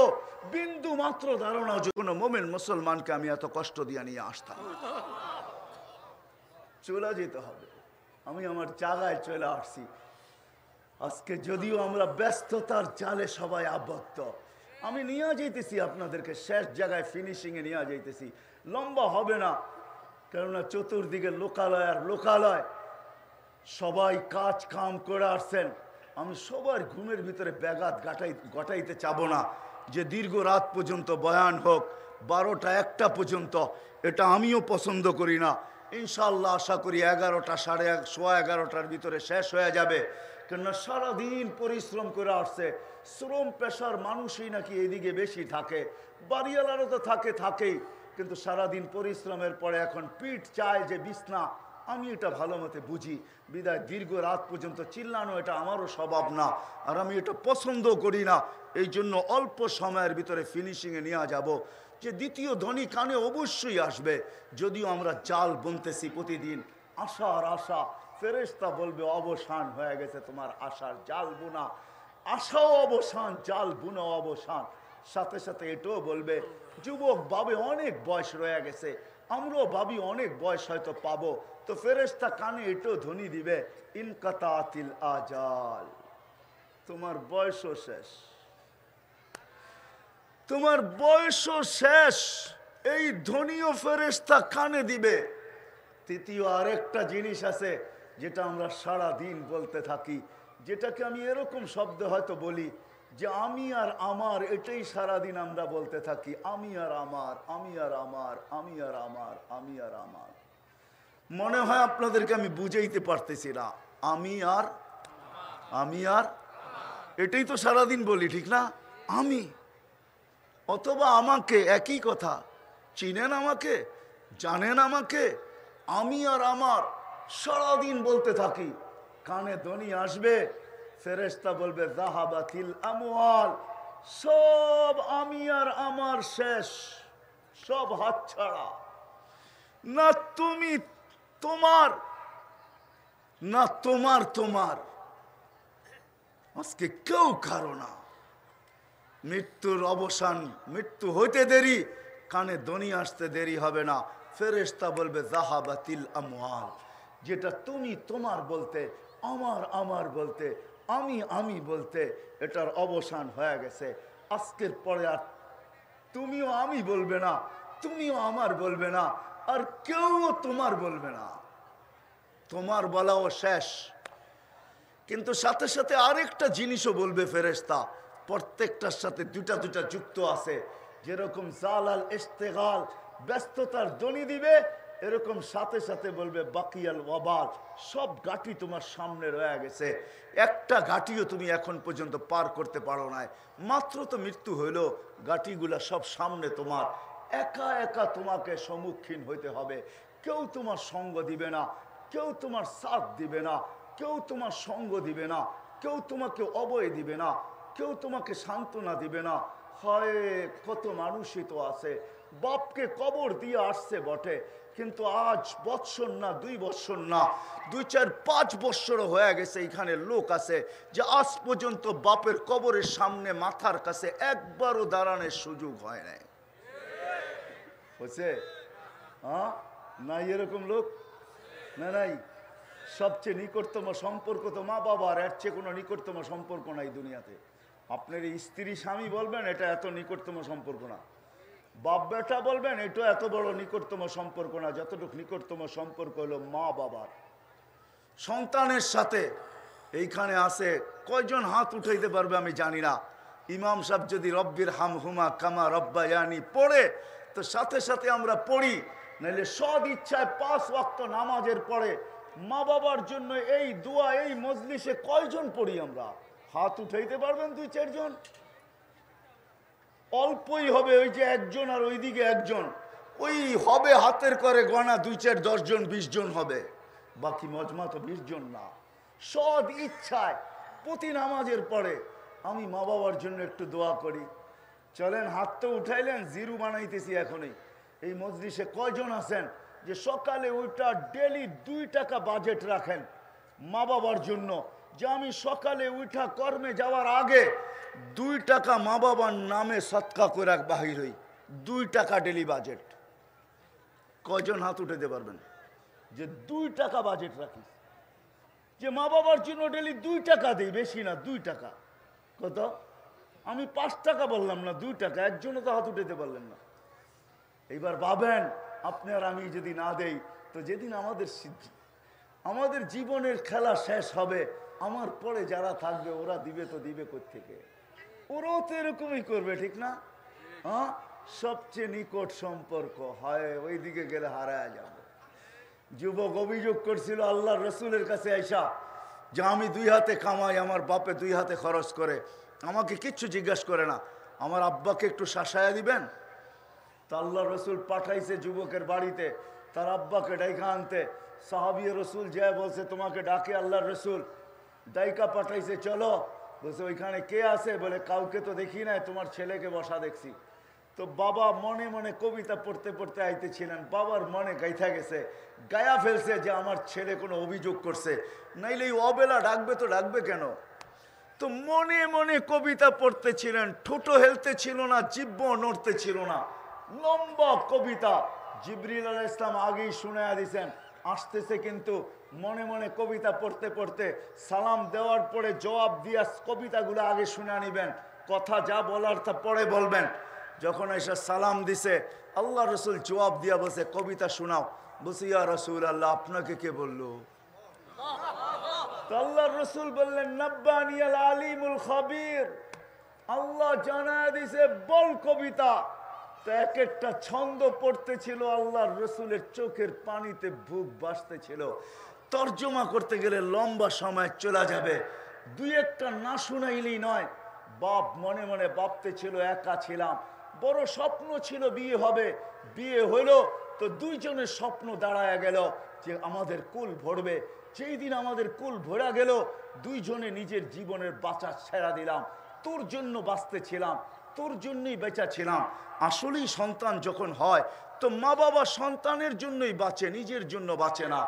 বিন্দু মাত্র ধারণা, যে কোনো মুমিন মুসলমানকে আমি এত কষ্ট দিয়ে নিয়ে আসতাম। চলে যেতে হবে। আমি আমার জায়গায় চলে আসছি। আজকে যদিও আমরা ব্যস্ততার জালে সবাই আবদ্ধ, আমি নিয়ে যাইতেছি আপনাদেরকে শেষ জায়গায়, ফিনিশিংয়ে নিয়ে যাইতেছি। লম্বা হবে না, কেননা চতুর্দিকে লোকালয় আর লোকালয়, সবাই কাজ কাম করে আসছেন। আমি সবার ঘুমের ভিতরে ব্যাঘাত ঘটাইতে চাবো না, যে দীর্ঘ রাত পর্যন্ত বয়ান হোক, 12টা 1টা পর্যন্ত, এটা আমিও পছন্দ করি না। ইনশাআল্লাহ আশা করি 11টা, সাড়ে 11টার ভিতরে শেষ হয়ে যাবে। কেননা সারাদিন পরিশ্রম করে আসছে। শ্রম পেশার মানুষই নাকি এদিকে বেশি থাকে, বাড়িওয়ালারও তো থাকেই, কিন্তু সারাদিন পরিশ্রমের পরে এখন পিঠ চায় যে বিছনা। আমি এটা ভালো মতে বুঝি, বিদায় দীর্ঘ রাত পর্যন্ত চিল্লানো এটা আমারও স্বভাব না, আর আমি এটা পছন্দ করি না। এই জন্য অল্প সময়ের ভিতরে ফিনিশিংয়ে নিয়ে যাব। যে দ্বিতীয় ধ্বনি কানে অবশ্যই আসবে, যদিও আমরা জাল বুনতেছি প্রতিদিন, আশার আশা। ফেরেশতা বলবে অবসান হয়ে গেছে তোমার আশার জাল বুনা, আশাও অবসান, জাল বুনাও অবসান। সাথে সাথে এটাও বলবে যুবক ভাবে অনেক বয়স রয়ে গেছে, আমরাও ভাবি অনেক বয়স হয়তো পাবো। তো ফেরেশতা কানে এটাও ধ্বনি দিবে ইনকাতাতিল আজাল, তোমার বয়সও শেষ, তোমার বয়সও শেষ। এই ধ্বনিও ফেরেশতা কানে দিবে। তৃতীয় আরেকটা জিনিস আছে যেটা আমরা সারা দিন বলতে থাকি, যেটাকে আমি এরকম শব্দ হয়তো বলি যে আমি আর আমার, এটাই সারাদিন আমরা বলতে থাকি, আমি আর আমার, আমি আর আমার, আমি আর আমার, আমি আর আমার। মনে হয় আপনাদেরকে আমি বুঝাইতে পারতেছি না। আমি আর এটাই তো সারাদিন বলি, ঠিক না? আমি অথবা আমাকে, একই কথা। চিনেন আমাকে, জানেন আমাকে, আমি আর আমার সারাদিন বলতে থাকি। কানে ধ্বনি আসবে, ফেরেশতা বলবে যাহাবাতিল আমওয়াল, সব আমি আর আমার শেষ, সব হাতছাড়া। না তুমি তোমার, না তোমার। আজকে কেউ কারো না। মৃত্যুর অবসান, মৃত্যু হইতে দেরি, কানে ধ্বনি আসতে দেরি হবে না। ফেরেশতা বলবে যাহাবাতিল আমওয়াল, যেটা তুমি তোমার বলতে, আমার বলতে, আমি বলতে, এটার অবসান হয়ে গেছে। আজকের পরে আর তুমিও আমি বলবে না, তুমিও আমার বলবে না, আর কেউ তোমার বলবে না। তোমার বলাও শেষ। কিন্তু সাথে সাথে আরেকটা জিনিসও বলবে ফেরেশতা, প্রত্যেকটার সাথে দুটা যুক্ত আছে। যেরকম জালাল ইস্তেগাল, ব্যস্ততার ধ্বনি দিবে, এরকম সাথে সাথে বলবে বাকিয়াল ওয়াবাল, সব ঘাটি তোমার সামনে রয়ে গেছে, একটা ঘাটিও তুমি এখন পর্যন্ত পার করতে পারো নাই। মাত্র তো মৃত্যু হইল, ঘাটিগুলা সব সামনে তোমার, একা একা তোমাকে সম্মুখীন হইতে হবে। কেউ তোমার সঙ্গ দিবে না, কেউ তোমার সাথ দিবে না, কেউ তোমার সঙ্গ দিবে না, কেউ তোমাকে অভয় দিবে না, কেউ তোমাকে সান্ত্বনা দিবে না। হয় কত মানুষই তো আছে বাপকে কবর দিয়ে আসছে বটে, কিন্তু আজ বৎসর না 2 বৎসর না 2, 4, 5 বৎসরও হয়ে গেছে। এখানে লোক আছে যে আজ পর্যন্ত বাপের কবরের সামনে মাথার কাছে একবারও দাঁড়ানোর সুযোগ হয় নাই। হচ্ছে নাই এরকম লোক? না নাই। সবচেয়ে নিকটতম সম্পর্ক তো মা বাবার, এর চেয়ে কোনো নিকটতম সম্পর্ক নাই দুনিয়াতে। আপনার স্ত্রী স্বামী বলবেন এটা এত নিকটতম সম্পর্ক না, বাপ বেটা বলবেন এটা এত বড় নিকটতম সম্পর্ক না, যতটুকু নিকটতম সম্পর্ক হলো মা বাবার সন্তানের সাথে। এইখানে আছে কয়জন হাত উঠাইতে পারবে আমি জানি না। ইমাম সাহেব যদি রব্বির হামহুমা কামা রব্বায়ানি পড়ে তো সাথে সাথে আমরা পড়ি, নাহলে সদ ইচ্ছায় 5 ওয়াক্ত নামাজের পরে মা বাবার জন্য এই দোয়া এই মজলিসে কয়জন পড়ি আমরা? হাত উঠাইতে পারবেন 2-4 জন? অল্পই হবে, ওই যে একজন আর ওইদিকে একজন, ওই হবে হাতের করে গণা 2-4-10 জন 20 জন হবে, বাকি মজমা তো 20 জন না। সদ ইচ্ছায় প্রতি নামাজের পরে আমি মা বাবার জন্য একটু দোয়া করি। চলেন, হাত তো উঠাইলেন, জিরু বানাইতেছি এখনই। এই মজলিসে কয়জন আছেন যে সকালে ওইটা ডেলি 2 টাকা বাজেট রাখেন মা বাবার জন্য, যে আমি সকালে উঠা কর্মে যাওয়ার আগে 2 টাকা মা বাবার নামে সৎকা করে বাহির হই? 2 টাকা ডেলি বাজেট। কয়জন হাত উঠাতে পারবেন যে 2 টাকা বাজেট রাখিস, যে মা বাবার জন্য ডেলি 2 টাকা দিই? বেশি না, 2 টাকা। কত? আমি 5 টাকা বললাম না, 2 টাকা। একজনও তো হাত উঠাতে পারলেন না। এইবার ভাবেন, আপনার আমি যদি না দেই তো যেদিন আমাদের জীবনের খেলা শেষ হবে, আমার পরে যারা থাকবে ওরা দিবে তো দিবে কোত্থেকে? ওরাও তো এরকমই করবে, ঠিক না? হ্যাঁ, সবচেয়ে নিকট সম্পর্ক হয় ওইদিকে গেলে হারায় যাবে। যুবক অভিযোগ করছিল আল্লাহ রসুলের কাছে আইসা যে আমি 2 হাতে কামাই, আমার বাপে 2 হাতে খরচ করে, আমাকে কিচ্ছু জিজ্ঞাসা করে না, আমার আব্বাকে একটু শাসায়া দিবেন? তা আল্লাহ রসুল পাঠাইছে যুবকের বাড়িতে তার আব্বাকে ডাইকা আনতে। সাহাবী রসুল যায় বলছে তোমাকে ডাকে আল্লাহর রসুল, ডাইকা পাঠাইছে, চলো। বলছে ওইখানে কে আছে? বলে কাউকে তো দেখি নাই, তোমার ছেলেকে বসা দেখছি। তো বাবা মনে মনে কবিতা পড়তে পড়তে আইতেছিলেন, বাবার মনে গাইথা গেছে, গায়া ফেলছে যে আমার ছেলে কোনো অভিযোগ করছে, নাইলে এই অবেলা ডাকবে তো ডাকবে কেন? তো মনে মনে কবিতা পড়তেছিলেন, ঠোঁটো হেলতে ছিল না, জিহ্বা নড়তে ছিল না, লম্বা কবিতা। জিবরিল আলাইহিস সালাম আগেই শুনায়া দিয়েছেন আসতেছে, কিন্তু মনে মনে কবিতা পড়তে পড়তে সালাম দেওয়ার পরে জবাব দিয়া কবিতাগুলো আগে শুনে নিবেন, কথা যা বলার তা পরে বলবেন। যখন এসে সালাম দিছে আল্লাহ রসুল জবাব দিয়া বসে কবিতা শোনাও। বলছি ইয়া রসুল আল্লাহ, আপনাকে কে বললো? আল্লাহ রসুল বললেন নব্বানিয়াল আলিমুল খাবির, আল্লাহ জানায় দিছে বল কবিতা। তো এক একটা ছন্দ পড়তেছিল, আল্লাহর রসুলের চোখের পানিতে বুক ভাসতেছিল। তর্জমা করতে গেলে লম্বা সময় চলে যাবে, 2-1টা না শুনাইলেই নয়। বাপ মনে মনে ভাবতেছিল একা ছিলাম, বড় স্বপ্ন ছিল বিয়ে হবে, বিয়ে হইল তো 2 জনের স্বপ্ন দাঁড়ায় গেল যে আমাদের কুল ভরবে। যেই দিন আমাদের কুল ভরা গেল, 2 জনে নিজের জীবনের বাঁচা ছেড়া দিলাম। তোর জন্য বাঁচতে ছিলাম, তোর জন্যই বেঁচা ছিলাম। আসলেই সন্তান যখন হয় তো মা বাবা সন্তানের জন্যই বাঁচে, নিজের জন্য বাঁচে না।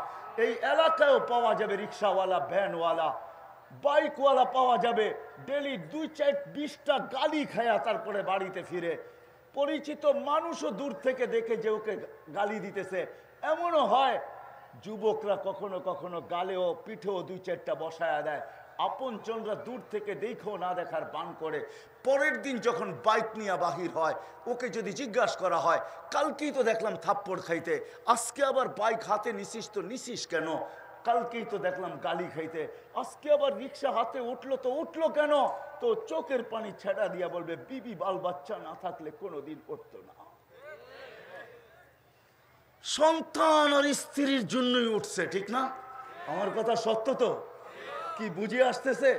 এই এলাকায়ও পাওয়া যাবে রিক্সাওয়ালা, ভ্যানওয়ালা, বাইকওয়ালা পাওয়া যাবে, ডেলি 2-4-20টা গালি খায়া তারপরে বাড়িতে ফিরে। পরিচিত মানুষও দূর থেকে দেখে যে ওকে গালি দিতেছে। এমনও হয় যুবকরা কখনো কখনো গালেও পিঠেও 2-4টা বসায়া দেয়, আপনজনরা দূর থেকে দেখেও না দেখার বান করে। পরের দিন যখন বাইক নিয়ে বাহির হয়, ওকে যদি জিজ্ঞাসা করা হয় কালকেই তো দেখলাম থাপ্পড় খাইতে, আজকে আবার বাইক হাতে নিছিস তো নিছিস কেন? কালকেই তো দেখলাম গালি খাইতে, আজকে আবার রিক্সা হাতে উঠলো তো উঠলো কেন? তো চোখের পানি ছেড়া দিয়া বলবে বিবি বাল বাচ্চা না থাকলে কোনোদিন উঠতো না। সন্তান আর স্ত্রীর জন্যই উঠছে, ঠিক না? আমার কথা সত্য তো? কি বুঝে আসতেছে?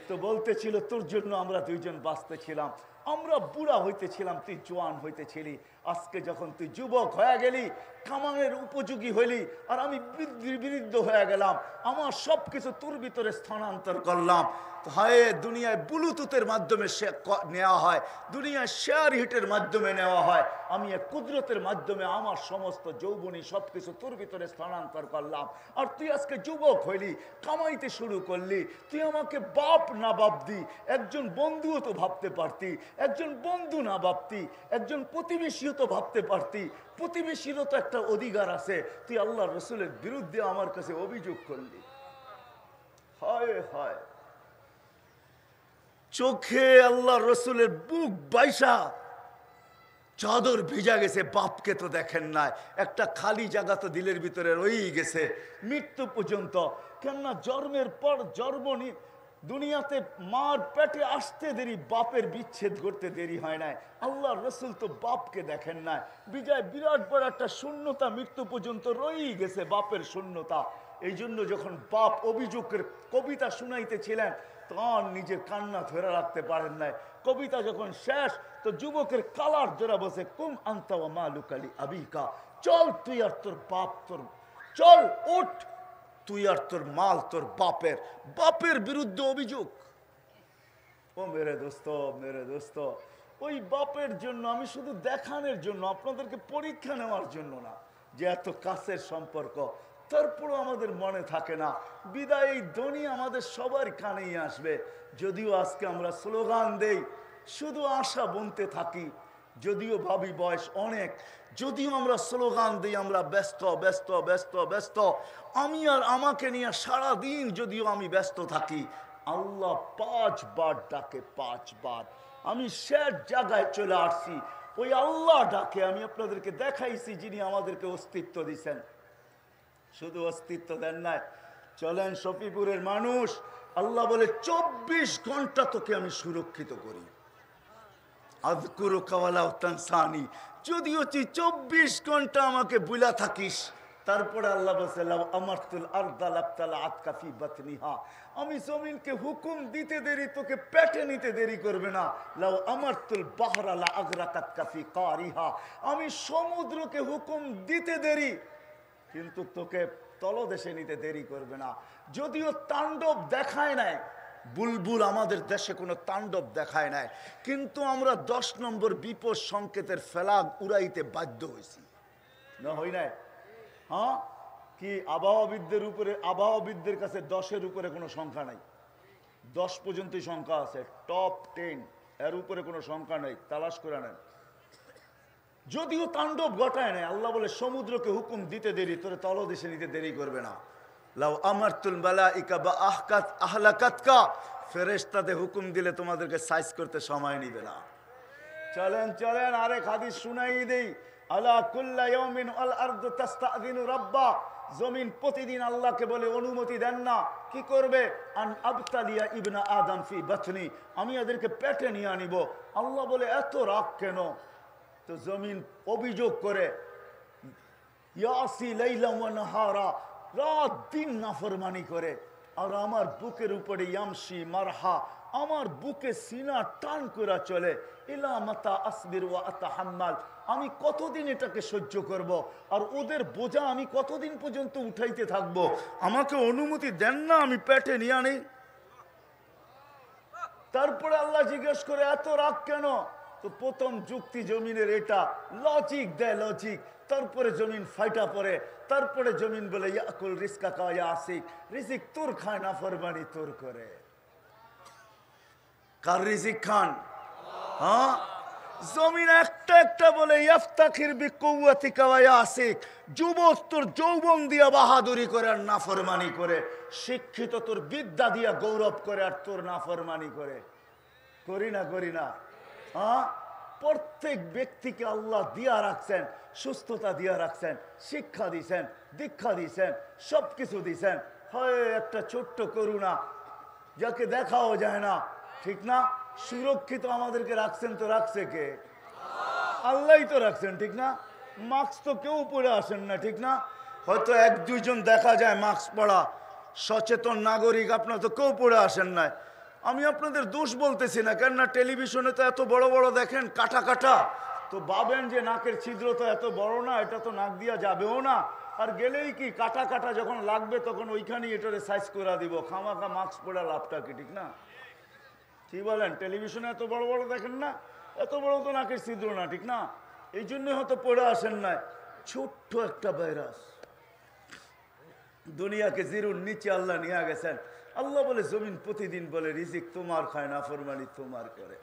তো বলতেছিল তোর জন্য আমরা 2 জন বাঁচতেছিলাম, আমরা বুড়া হইতেছিলাম, তুই জোয়ান হইতেছিলি। আজকে যখন তুই যুবক হয়ে গেলি, কামানের উপযোগী হইলি, আর আমি বৃদ্ধ হয়ে গেলাম, আমার সব কিছু তোর ভিতরে স্থানান্তর করলাম। হয় দুনিয়ায় ব্লুটুথের মাধ্যমে নেওয়া হয়, দুনিয়ায় শেয়ার হিটের মাধ্যমে নেওয়া হয়, আমি এক কুদরতের মাধ্যমে আমার সমস্ত যৌবনী সব কিছু তোর ভিতরে স্থানান্তর করলাম। আর তুই আজকে যুবক হইলি, কামাইতে শুরু করলি, তুই আমাকে বাপ না ভাবতি, একজন বন্ধুও তো ভাবতে পারতি, একজন বন্ধু না ভাবতি, একজন প্রতিবেশীও তো ভাবতে পারতি। প্রতিবেশীরও তো একটা অধিকার আছে, তুই আল্লাহ রসুলের বিরুদ্ধে আমার কাছে অভিযোগ করলি। হয় হয়, চোখে আল্লাহ রসুলের বুক বাইসা চাদর ভিজা গেছে, বাপকে তো দেখেন নাই, একটা খালি জায়গা তো দিলের ভিতরে রয়েই গেছে মৃত্যু পর্যন্ত। কেননা জন্মের পর জন্ম দুনিয়াতে মার পেটে আসতে দেরি, বাপের বিচ্ছেদ করতে দেরি হয় নাই। আল্লাহ রসুল তো বাপকে দেখেন নাই, বিজয় বিরাট বড় একটা শূন্যতা মৃত্যু পর্যন্ত রয়েই গেছে, বাপের শূন্যতা। এই জন্য যখন বাপ অভিযোগের কবিতা শুনাইতেছিলেন তখন নিজের কান্না ধরে রাখতে পারেন নাই। কবিতা যখন শেষ তো যুবকের কালার ধরে বসে, কুম আনতা ওয়া মালুকা লি আবিকা, চল তুই আর তোর বাপ, তোর চল উঠ, তুই আর তোর মাল তোর বাপের। বাপের বিরুদ্ধে অভিযোগ। ও মেরে দোস্ত, মেরে দোস্ত, ওই বাপের জন্য আমি শুধু দেখানোর জন্য, আপনাদেরকে পরীক্ষা নেওয়ার জন্য না যে এত কাছের সম্পর্ক, তারপরও আমাদের মনে থাকে না। বিদায় এই ধ্বনি আমাদের সবার কানেই আসবে। যদিও আজকে আমরা স্লোগান দেই, শুধু আশা বুনতে থাকি, যদিও ভাবি বয়স অনেক, যদিও আমরা স্লোগান দিই, আমরা ব্যস্ত ব্যস্ত ব্যস্ত ব্যস্ত, আমি আর আমাকে নিয়ে সারাদিন যদিও আমি ব্যস্ত থাকি, আল্লাহ 5 বার ডাকে, 5 বার। আমি শেষ জায়গায় চলে আসছি, ওই আল্লাহ ডাকে। আমি আপনাদেরকে দেখাইছি যিনি আমাদেরকে অস্তিত্ব দিচ্ছেন, শুধু অস্তিত্ব দেন নাই। চলেন শফিপুরের মানুষ, আল্লাহ বলে 24 ঘন্টা তোকে আমি সুরক্ষিত করি। আযকুরুকা ওয়ালা তানসানি, যদিও তুই 24 ঘন্টা আমাকে বুলা থাকিস। তারপরে আল্লাহ বলছে লাউ আমারতুল আরদা লাবতালাআতকা ফি বাতনিহা, আমি জমিনকে হুকুম দিতে দেরি তোকে পেটে নিতে দেরি করবে না। লাউ আমারতুল বাহরা লা আগরাকাতকা ফি কারিহা, আমি সমুদ্রকে হুকুম দিতে দেরি কিন্তু তোকে তলদেশে নিতে দেরি করবে না। যদিও তাণ্ডব দেখায় নাই, বুলবুল আমাদের দেশে কোনো তাণ্ডব দেখায় নাই, কিন্তু আমরা 10 নম্বর বিপদ সংকেতের ফেলাগ উড়াইতে বাধ্য হয়েছি, না হই নাই? হ্যাঁ, কি আবহাওয়াবিদদের উপরে, আবহাওয়াবিদদের কাছে 10-এর উপরে কোনো সংখ্যা নাই, 10 পর্যন্তই সংখ্যা আছে, টপ 10, এর উপরে কোনো সংখ্যা নেই, তালাশ করে নেন। যদিও তাণ্ডব ঘটায় নাই, আল্লাহ বলে সমুদ্রকে হুকুম দিতে দেরি তোরে তলদেশে নিতে দেরি করবে না। লাউ আমারতুল মালাইকা বা আহলাকাতকা, ফেরেশতাদের হুকুম দিলে তোমাদেরকে সাইজ করতে সময় নিবে না। চলেন চলেন আরেক হাদিস শুনাই দেই। আলা কুল্লা ইয়াউমিন আল আরদু তাস্তাযিনু রাব্বা, জমিন প্রতিদিন আল্লাহকে বলে অনুমতি দেন না, কি করবে? আন আবতালিয়া ইবনা আদম ফি বাতনি, আমি এদেরকে পেটে নিয়ে আনিব। আল্লাহ বলে এত রাগ কেন? তো জমিন অভিযোগ করে, ইয়াসি লাইলা ওয়া নাহারা, রাত দিন নাফরমানি করে, আর আমার বুকের উপরে ইয়ামশি মারহা, আমার বুকে সিনা টান করে চলে। ইলা মাতা আসবির ওয়া আতাহাম্মাল, আমি কতদিন এটাকে সহ্য করব, আর ওদের বোঝা আমি কতদিন পর্যন্ত উঠাইতে থাকবো? আমাকে অনুমতি দেন না আমি পেটে নিয়ে আনি। তারপরে আল্লাহ জিজ্ঞেস করে এত রাগ কেন? তো প্রথম যুক্তি জমিনের এটা, লজিক দেয় লজিক। তারপরে জমিন ফাইটা পড়ে, তারপরে জমিন বলে ইয়াকুল রিজকাকা ইয়া আসিক, রিজিক তোর খায় না ফরমানি তোর করে। কার রিজিক খান? হ্যাঁ, জমিন একটা একটা বলে ইফতাখির বিকুওয়াতিকা ওয়া ইয়া আসিক, যুবক তোর যৌবন দিয়া বাহাদুরি করে আর নাফরমানি করে, শিক্ষিত তোর বিদ্যা দিয়া গৌরব করে আর তোর নাফরমানি করে। করি না করি না? হ্যাঁ, প্রত্যেক ব্যক্তিকে আল্লাহ দিয়া রাখছেন, সুস্থতা দিয়া রাখছেন, শিক্ষা দিছেন, দীক্ষা দিছেন, সবকিছু দিছেন। হয় একটা ছোট্ট করুণা যাকে দেখাও যায় না, ঠিক না? সুরক্ষিত আমাদেরকে রাখছেন, তো রাখছে কে? আল্লাহই তো রাখছেন, ঠিক না? মাস্ক তো কেউ পরে আসেন না, ঠিক না? হয়তো 1-2 জন দেখা যায় মাস্ক পরা সচেতন নাগরিক, আপনার তো কেউ পরে আসেন না। আমি আপনাদের দোষ বলতেছি না, কেননা টেলিভিশনে তো এত বড় বড় দেখেন কাটা কাটা, তো ভাবেন যে নাকের ছিদ্র তো এত বড় না, এটা তো নাক দিয়া যাবেও না, আর গেলেই কি কাটা কাটা যখন লাগবে তখন ওইখানেই এটারে সাইজ করে দিব। খামাখা মাস্ক পরা লাভটা কি, ঠিক না? কি বলেন? টেলিভিশনে এত বড় বড় দেখেন না, এত বড় তো নাকের ছিদ্র না, ঠিক না? এই জন্যই হয়তো পড়ে আসেন না। ছোট্ট একটা ভাইরাস দুনিয়াকে জিরুর নিচে আল্লাহ নিয়ে গেছেন। আল্লাহ বলে জমিন প্রতিদিন বলে রিজিক তোমার খায় না ফরমানি তোমার করে।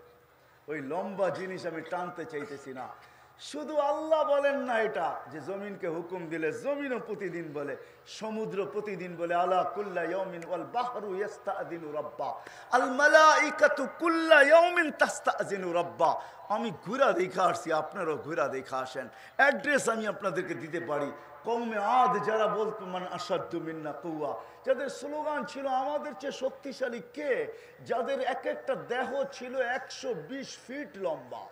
ওই লম্বা জিনিস আমি টানতে চাইতেছি না। শুধু আল্লাহ বলেন না এটা যে জমিনকে হুকুম দিলে জমিনও প্রতিদিন বলে, সমুদ্র প্রতিদিন বলে আলা কুল্লা ইয়াউমিন ওয়াল বাহরু ইস্তাযিনু রাব্বা আল মালাইকাতু কুল্লা ইয়াউমিন তাস্তাযিনু রাব্বা। আমি ঘুরা দেখা আসছি, আপনারাও ঘুরা দেখা আসেন। অ্যাড্রেস আমি আপনাদেরকে দিতে পারি। কওমে আদ যারা বলতো মান আশাদ্দু মিন্না কুওয়া, যাদের স্লোগান ছিল আমাদের চেয়ে শক্তিশালী কে, যাদের এক একটা দেহ ছিল 120 ফিট লম্বা।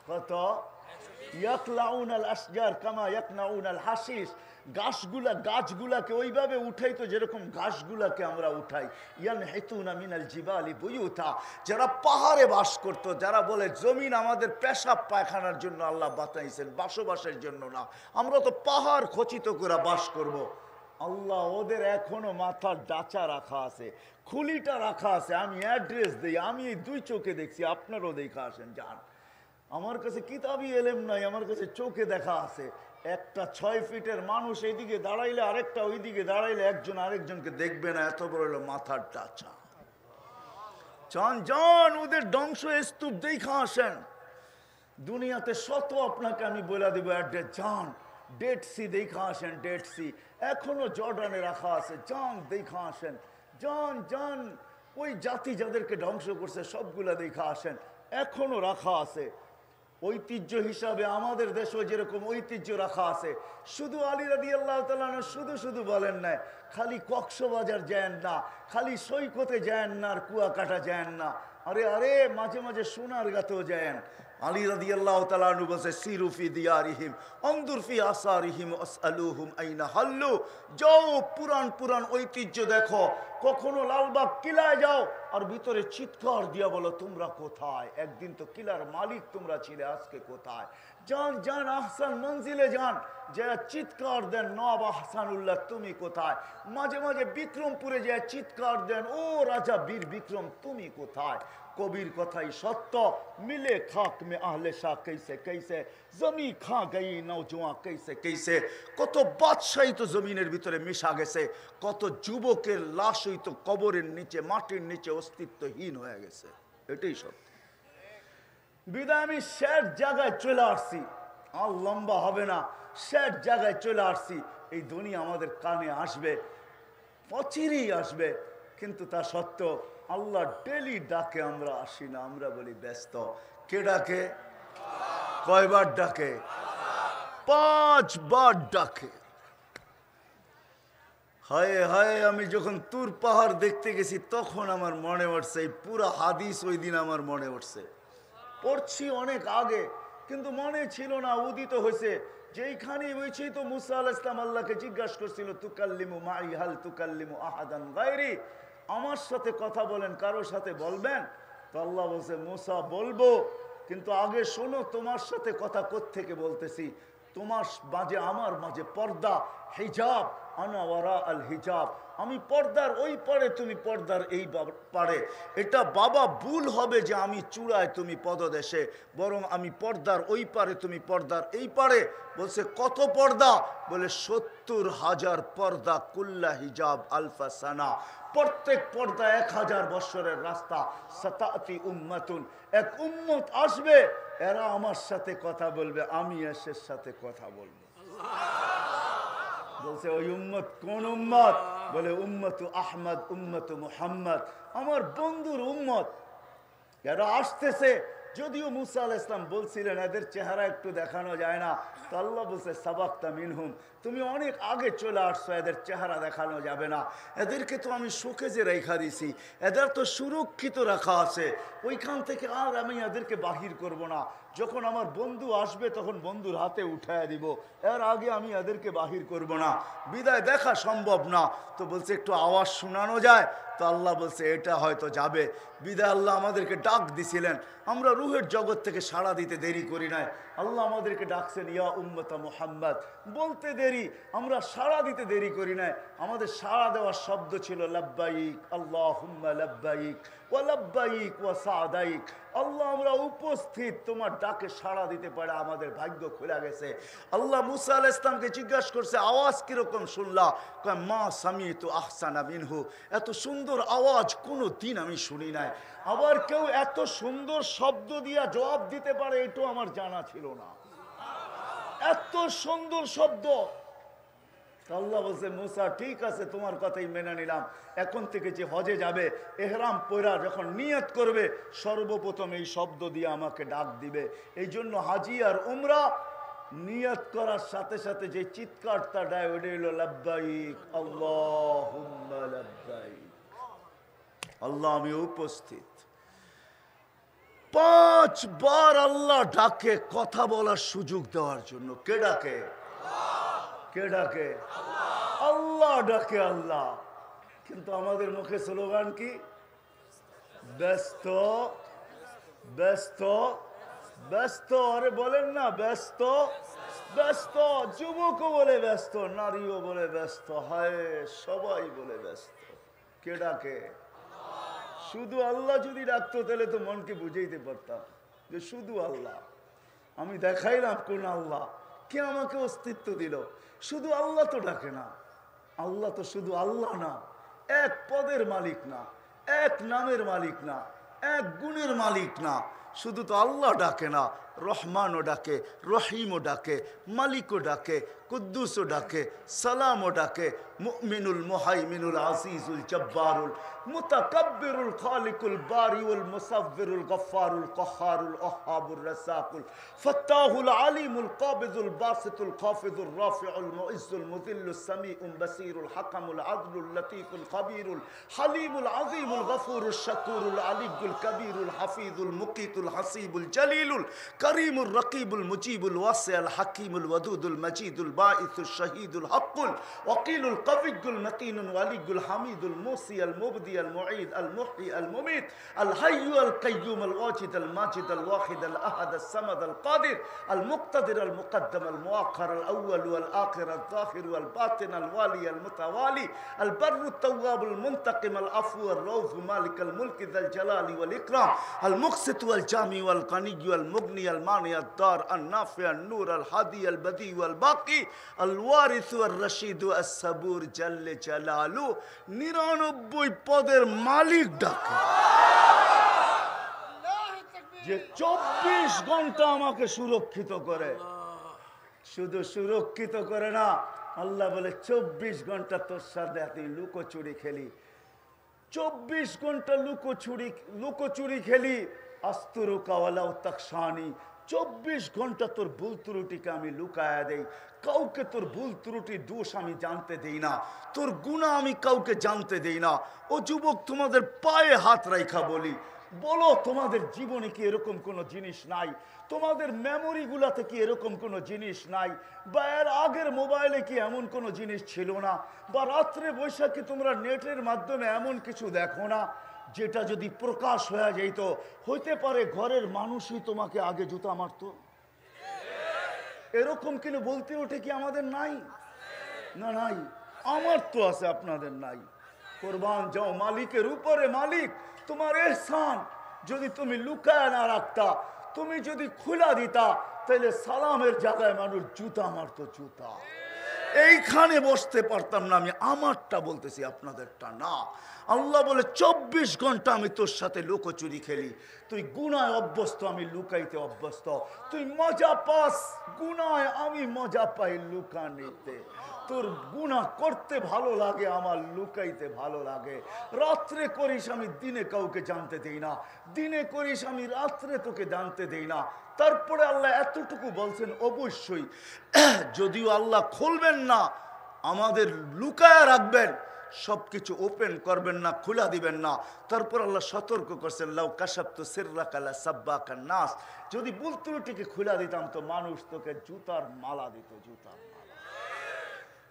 কত? ইয়াকলাউনাল আশজার কামা ইয়াকনাউনাল হাশিশ। গাছগুলাকে ওইভাবে উঠাইতো যেরকম ঘাসগুলাকে আমরা উঠাই। ইয়ানহিতুনা মিনাল জিবালি বুয়ুতা, যারা পাহাড়ে বাস করত, যারা বলে জমিন আমাদের পেশাব পায়খানার জন্য আল্লাহ বানাইছেন, বসবাসের জন্য না, আমরা তো পাহাড় খচিত করে বাস করব। আল্লাহ ওদের এখনো মাথার ডাচা রাখা আছে, খুলিটা রাখা আছে। আমি অ্যাড্রেস দিই, আমি এই 2 চোখে দেখছি, আপনারও দেখা আসেন, যান। আমার কাছে কিতাবি এলেম নাই, আমার কাছে চোখে দেখা আছে। একটা 6 ফিটের মানুষ এইদিকে দাঁড়াইলে আরেকটা ওইদিকে দাঁড়াইলে একজন আরেকজনকে দেখবে না, এত বড় হলো মাথার টাচা। জন ওদের ধ্বংস স্তূপ দেখা আসেন। দুনিয়াতে শত আপনাকে আমি বলে দেবো অ্যাড্রেস, যান। ডেড সি দেখা আসেন, ডেড সি এখনো জর্ডানে রাখা আছে, যান দেখা আসেন। যান ওই জাতি যাদেরকে ধ্বংস করছে সবগুলা দেখা আসেন, এখনো রাখা আছে। ঐতিহ্য হিসাবে আমাদের দেশে যেরকম ঐতিহ্য রাখা আছে, শুধু আলী রাদিয়াল্লাহু তাআলা শুধু বলেন না, খালি কক্সবাজার যায়েন না, খালি সৈকতে যায়েন না, আর কুয়াকাটা যায়েন না, আরে মাঝে মাঝে সোনারগাঁতেও যায়েন। আলী রাদিয়াল্লাহু তাআলা আনহু বলেছে সিরু ফি দিয়ারিহিম আনদুর ফি আসারিহিম আসআলুহুম আইনা হাল্লু। যাও পুরান ঐতিহ্য দেখো, কখনো লালবাগ কিলায় যাও আর ভিতরে চিৎকার দিয়া বলো তোমরা কোথায়, একদিন তো কিলার মালিক তোমরা ছিলে, আজকে কোথায়। যান আহসান মঞ্জিলে যান, যারা চিৎকার দেন নবাব আহসানুল্লাহ তুমি কোথায়। মাঝে মাঝে বিক্রমপুরে যায় চিৎকার দেন, ও রাজা বীর বিক্রম তুমি কোথায়। কবির কথাই সত্য, মিলে খাক মে আহলে শাহ कैसे कैसे জমি খা গই নওজোয়ান कैसे कैसे। কত বাদশাহী তো জমিনের ভিতরে মিশা গেছে, কত যুবকের লাশই তো কবরের নিচে মাটির নিচে অস্তিত্বহীন হয়ে গেছে। এটাই সত্য। বিদায় আমি শেষ জায়গায় চলে আসছি, আর লম্বা হবে না, শেষ জায়গায় চলে আসছি। এই দুনিয়া আমাদের কানে আসবে, অচিরেই আসবে, কিন্তু তা সত্ত্বেও আল্লাহ ডেলি ডাকে, আমরা আসি না, আমরা বলি ব্যস্ত। কে ডাকে? কয়বার ডাকে? 5 বার ডাকে। হায় আমি যখন তুর পাহাড় দেখতে গেছি তখন আমার মনে পড়ছে, এই পুরা হাদিস ওই দিন আমার মনে পড়ছে। পড়ছি অনেক আগে, কিন্তু মনে ছিল না, উদিত হয়েছে যেইখানে হয়েছেই তো মুসা আলাইহিস সালাম আল্লাহকে জিজ্ঞাসা করছিল তুকাল্লিমু মাই হাল তুকাল্লিমু আহাদান গায়রি, আমার সাথে কথা বলেন, কারোর সাথে বলবেন? তো আল্লাহ বলছে মুসা বলবো, কিন্তু আগে শোনো তোমার সাথে কথা কোত্থেকে বলতেছি। তোমার মাঝে আমার মাঝে পর্দা, হিজাব, আনা ওয়ারা আল হিজাব, আমি পর্দার ওই পারে, তুমি পর্দার এই পারে। এটা বাবা ভুল হবে যে আমি চূড়ায় তুমি পদদেশে, বরং আমি পর্দার ওই পারে, তুমি পর্দার এই পারে। বলছে কত পর্দা? বলে 70,000 পর্দা, কুল্লা হিজাব আলফা সানা, প্রত্যেক পর্দা 1000 বৎসরের রাস্তা। সাতাতি উম্মাতুন, এক উম্মত আসবে, এরা আমার সাথে কথা বলবে, আমি এসের সাথে কথা বলবো। বলছে ওই উম্মত কোন উম্মত? বলে উম্মতু আহমদ, উম্মতু মুহাম্মদ, আমার বন্ধুর উম্মত। এরা আসতেছে। যদিও মুসা আলাইহিস সালাম বলছিলেন এদের চেহারা একটু দেখানো যায় না, তো আল্লাহ বলছে সাবাক্তা মিনহুম, তুমি অনেক আগে চলে আসছো, এদের চেহারা দেখানো যাবে না। এদেরকে তো আমি শোকেজে রেখা দিছি, এদের তো সুরক্ষিত রাখা আছে, ওইখান থেকে আর আমি এদেরকে বাহির করব না। যখন আমার বন্ধু আসবে তখন বন্ধুর হাতে উঠায় দিব, এর আগে আমি এদেরকে বাহির করব না, বিদায় দেখা সম্ভব না। তো বলছে একটু আওয়াজ শোনানো যায়? তো আল্লাহ বলছে এটা হয়তো যাবে। বিদায় আল্লাহ আমাদেরকে ডাক দিছিলেন, আমরা রুহের জগৎ থেকে সাড়া দিতে দেরি করি নাই। আল্লাহ আমাদেরকে ডাকছেন ইয়া উম্মতা মুহাম্মদ, বলতে দেরি, আমরা সাড়া দিতে দেরি করি নাই। আমাদের সাড়া দেওয়ার শব্দ ছিল লাব্বাইক আল্লাহুম্মা লাব্বাইক ওয়া লাব্বাইক ওয়া সাদাইক। আল্লাহ আমরা উপস্থিত, তোমার ডাকে সাড়া দিতে পারে আমাদের ভাগ্য খুলে গেছে। আল্লাহ মুসা আলাইহিস সালামকে জিজ্ঞাসা করছে আওয়াজ কিরকম শুনলা? কয় মা সামিতু আহসানা মিনহু, এত সুন্দর আওয়াজ কোনো দিন আমি শুনি নাই। আবার কেউ এত সুন্দর শব্দ দিয়া জবাব দিতে পারে এটাও আমার জানা ছিল না, এত সুন্দর শব্দ। আল্লাহ বলছে মুসা ঠিক আছে, তোমার কথাই মেনে নিলাম। এখন থেকে যে হজে যাবে এহরাম পয়রা যখন নিয়ত করবে সর্বপ্রথম এই শব্দ দিয়ে আমাকে ডাক দিবে। এই জন্য হাজি আর উমরা নিয়ত করার সাথে সাথে যে চিৎকারটা দেয় ওটা হলো লাব্বাইক আল্লাহুম্মা লাব্বাইক। আল্লাহ আমি উপস্থিত। 5 বার আল্লাহ ডাকে কথা বলার সুযোগ দেওয়ার জন্য। কে ডাকে? কে ডাকে? আল্লাহ ডাকে আল্লাহ। কিন্তু আমাদের মুখে স্লোগান কি? ব্যস্ত ব্যস্ত ব্যস্ত। আরে বলেন না ব্যস্ত ব্যস্ত। যুবকও বলে ব্যস্ত, নারীও বলে ব্যস্ত, হায় সবাই বলে ব্যস্ত। কে ডাকে? শুধু আল্লাহ যদি ডাকতো তাহলে তো মনকে বুঝাইতে পারতাম যে শুধু আল্লাহ। আমি দেখাইলাম কোন আল্লাহ, কে আমাকে অস্তিত্ব দিল। শুধু আল্লাহ তো ডাকে না। আল্লাহ তো শুধু আল্লাহ না, এক পদের মালিক না, এক নামের মালিক না, এক গুণের মালিক না। শুধু তো আল্লাহ ডাকে না, রহমানও ডাকে, রহিমও ডাকে, মালিকও ডাকে, কুদ্দুসও ডাকে, সালামও ডাকে, মুমিনুল মুহাইমিনুল আজিজুল জব্বারুল মুতাকাব্বিরুল খালিকুল বারিউল মুসাవ్বিরুল গফফারুল কহ্হারুল ওহ্হাবুর রাসাকুল ফাত্তাহুল আলিমুল কাবিজুল বাসিতুল খাফিজুর রাফিউল মুইজ্জুল মুযিল্লুস সামিউল বাসীরুল হাকামুল আদলুল লতীফুল খাবীরুল হালিমুল আযীমুল গফুরুশ শাকুরুল আলিয়ুল কবীরুল হাফিজুল মুকিতুল হাসিবুল জলিলুল করিমুর রকিবুল মুজিবুল ওয়াসিউল হাকিমুল ওয়াদুদুল মজিদুল বাঈসুল শহীদুল হকুল ওয়াকিলুল কবিয়ুল মতিনুল ওয়ালিয়ুল হামিদুল মুসিউল মুবদি আল মুঈদ আল মুহয়ি আল মুমীত আল হাইয়্যু আল কাইয়্যুম আল ওয়াজিদ আল মাজিদ আল ওয়াহিদ আল আহাদ আল সামাদ আল কাদির আল মুক্তাদির আল মুকদ্দম আল মুআখ্খার আল আউয়াল ওয়াল আখির আল যাহির ওয়াল বাতিন আল ওয়ালি আল মুতাওয়ালি আল বাররু তাওয়াব আল মুনতাকিম আল আফু আল রাউফ মালিক আল মুলক যাল জালালি ওয়াল ইকরাম আল মুকসিত ওয়াল জামি ওয়াল গানি ওয়াল মুগনি আল মানি আল দার আল নাফি আল নূর আল হাদি আল বদি ওয়াল বাকি আল ওয়ারিস ওয়াল রশিদ আল সাবুর জাল্লে জালালু। 99 পদের মালিক ডাকে, যে 24 ঘন্টা আমাকে সুরক্ষিত করে। শুধু সুরক্ষিত করে না, আল্লাহ বলে 24 ঘন্টা তোর সাথে তুই লুকোচুরি খেলি, 24 ঘন্টা লুকোচুরি খেলি। আস্তুরুকা ওয়ালাউ তাকশানি, 24 ঘন্টা তোর ভুল ত্রুটিকে আমি লুকায়া দেই। কাউকে তোর ভুল ত্রুটি দোষ আমি জানতে দেই না, তোর গুনাহ আমি কাউকে জানতে দেই না। ও যুবক, তোমাদের পায়ে হাত রাইখা বলি, বলো তোমাদের জীবনে কি এরকম কোনো জিনিস নাই? তোমাদের মেমোরিগুলাতে কি এরকম কোনো জিনিস নাই? বা এর আগের মোবাইলে কি এমন কোনো জিনিস ছিল না? বা রাত্রে বৈশাখে তোমরা নেটের মাধ্যমে এমন কিছু দেখো না যেটা যদি প্রকাশ হয়ে যেত, হইতে পারে ঘরের মানুষই তোমাকে আগে জুতা মারতো? এরকম কিন্তু বলতে ওঠে কি আমাদের নাই? না নাই, আমার তো আছে, আপনাদের নাই। কোরবান যাও মালিকের উপরে। মালিক তোমার এহসান যদি তুমি লুকায় না রাখতা, তুমি যদি খুলা দিতা, তাহলে সালামের জায়গায় মানুষ জুতা মারতো, জুতা। এইখানে বসতে পারতাম না আমি, আমারটা বলতেছি, আপনাদেরটা না। আল্লাহ বলে 24 ঘন্টা আমি তোর সাথে লুকোচুরি খেলি। তুই গুনায় অভ্যস্ত, আমি লুকাইতে অভ্যস্ত। তুই মজা পাস গুনায়, আমি মজা পাই লুকানিতে। তোর গুনাহ করতে ভালো লাগে, আমার লুকাইতে ভালো লাগে। রাত্রে করিস, আমি দিনে কাউকে জানতে দেই না। দিনে করিস, আমি রাত্রে তোকে জানতে দেই না। তারপরে আল্লাহ এতটুকু বলছেন, অবশ্যই যদিও আল্লাহ খুলবেন না, আমাদের লুকায়া রাখবেন, সবকিছু ওপেন করবেন না, খোলা দিবেন না। তারপর আল্লাহ সতর্ক করছেন, লাউ কাশাফতু সিররাকা লাসাব্বাকান নাস, যদি ভুল ত্রুটিকে খোলা দিতাম তো মানুষ তোকে জুতার মালা দিত, জুতার মালা।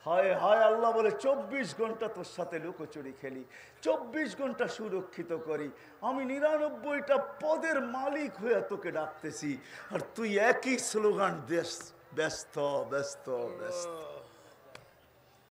হায় হায়, আল্লাহ বলে 24 ঘন্টা তোর সাথে লুকোচুরি খেলি, 24 ঘন্টা সুরক্ষিত করি। আমি 99টা পদের মালিক হয়ে তোকে ডাকতেছি, আর তুই একই স্লোগান দেশ, ব্যস্ত ব্যস্ত ব্যস্ত।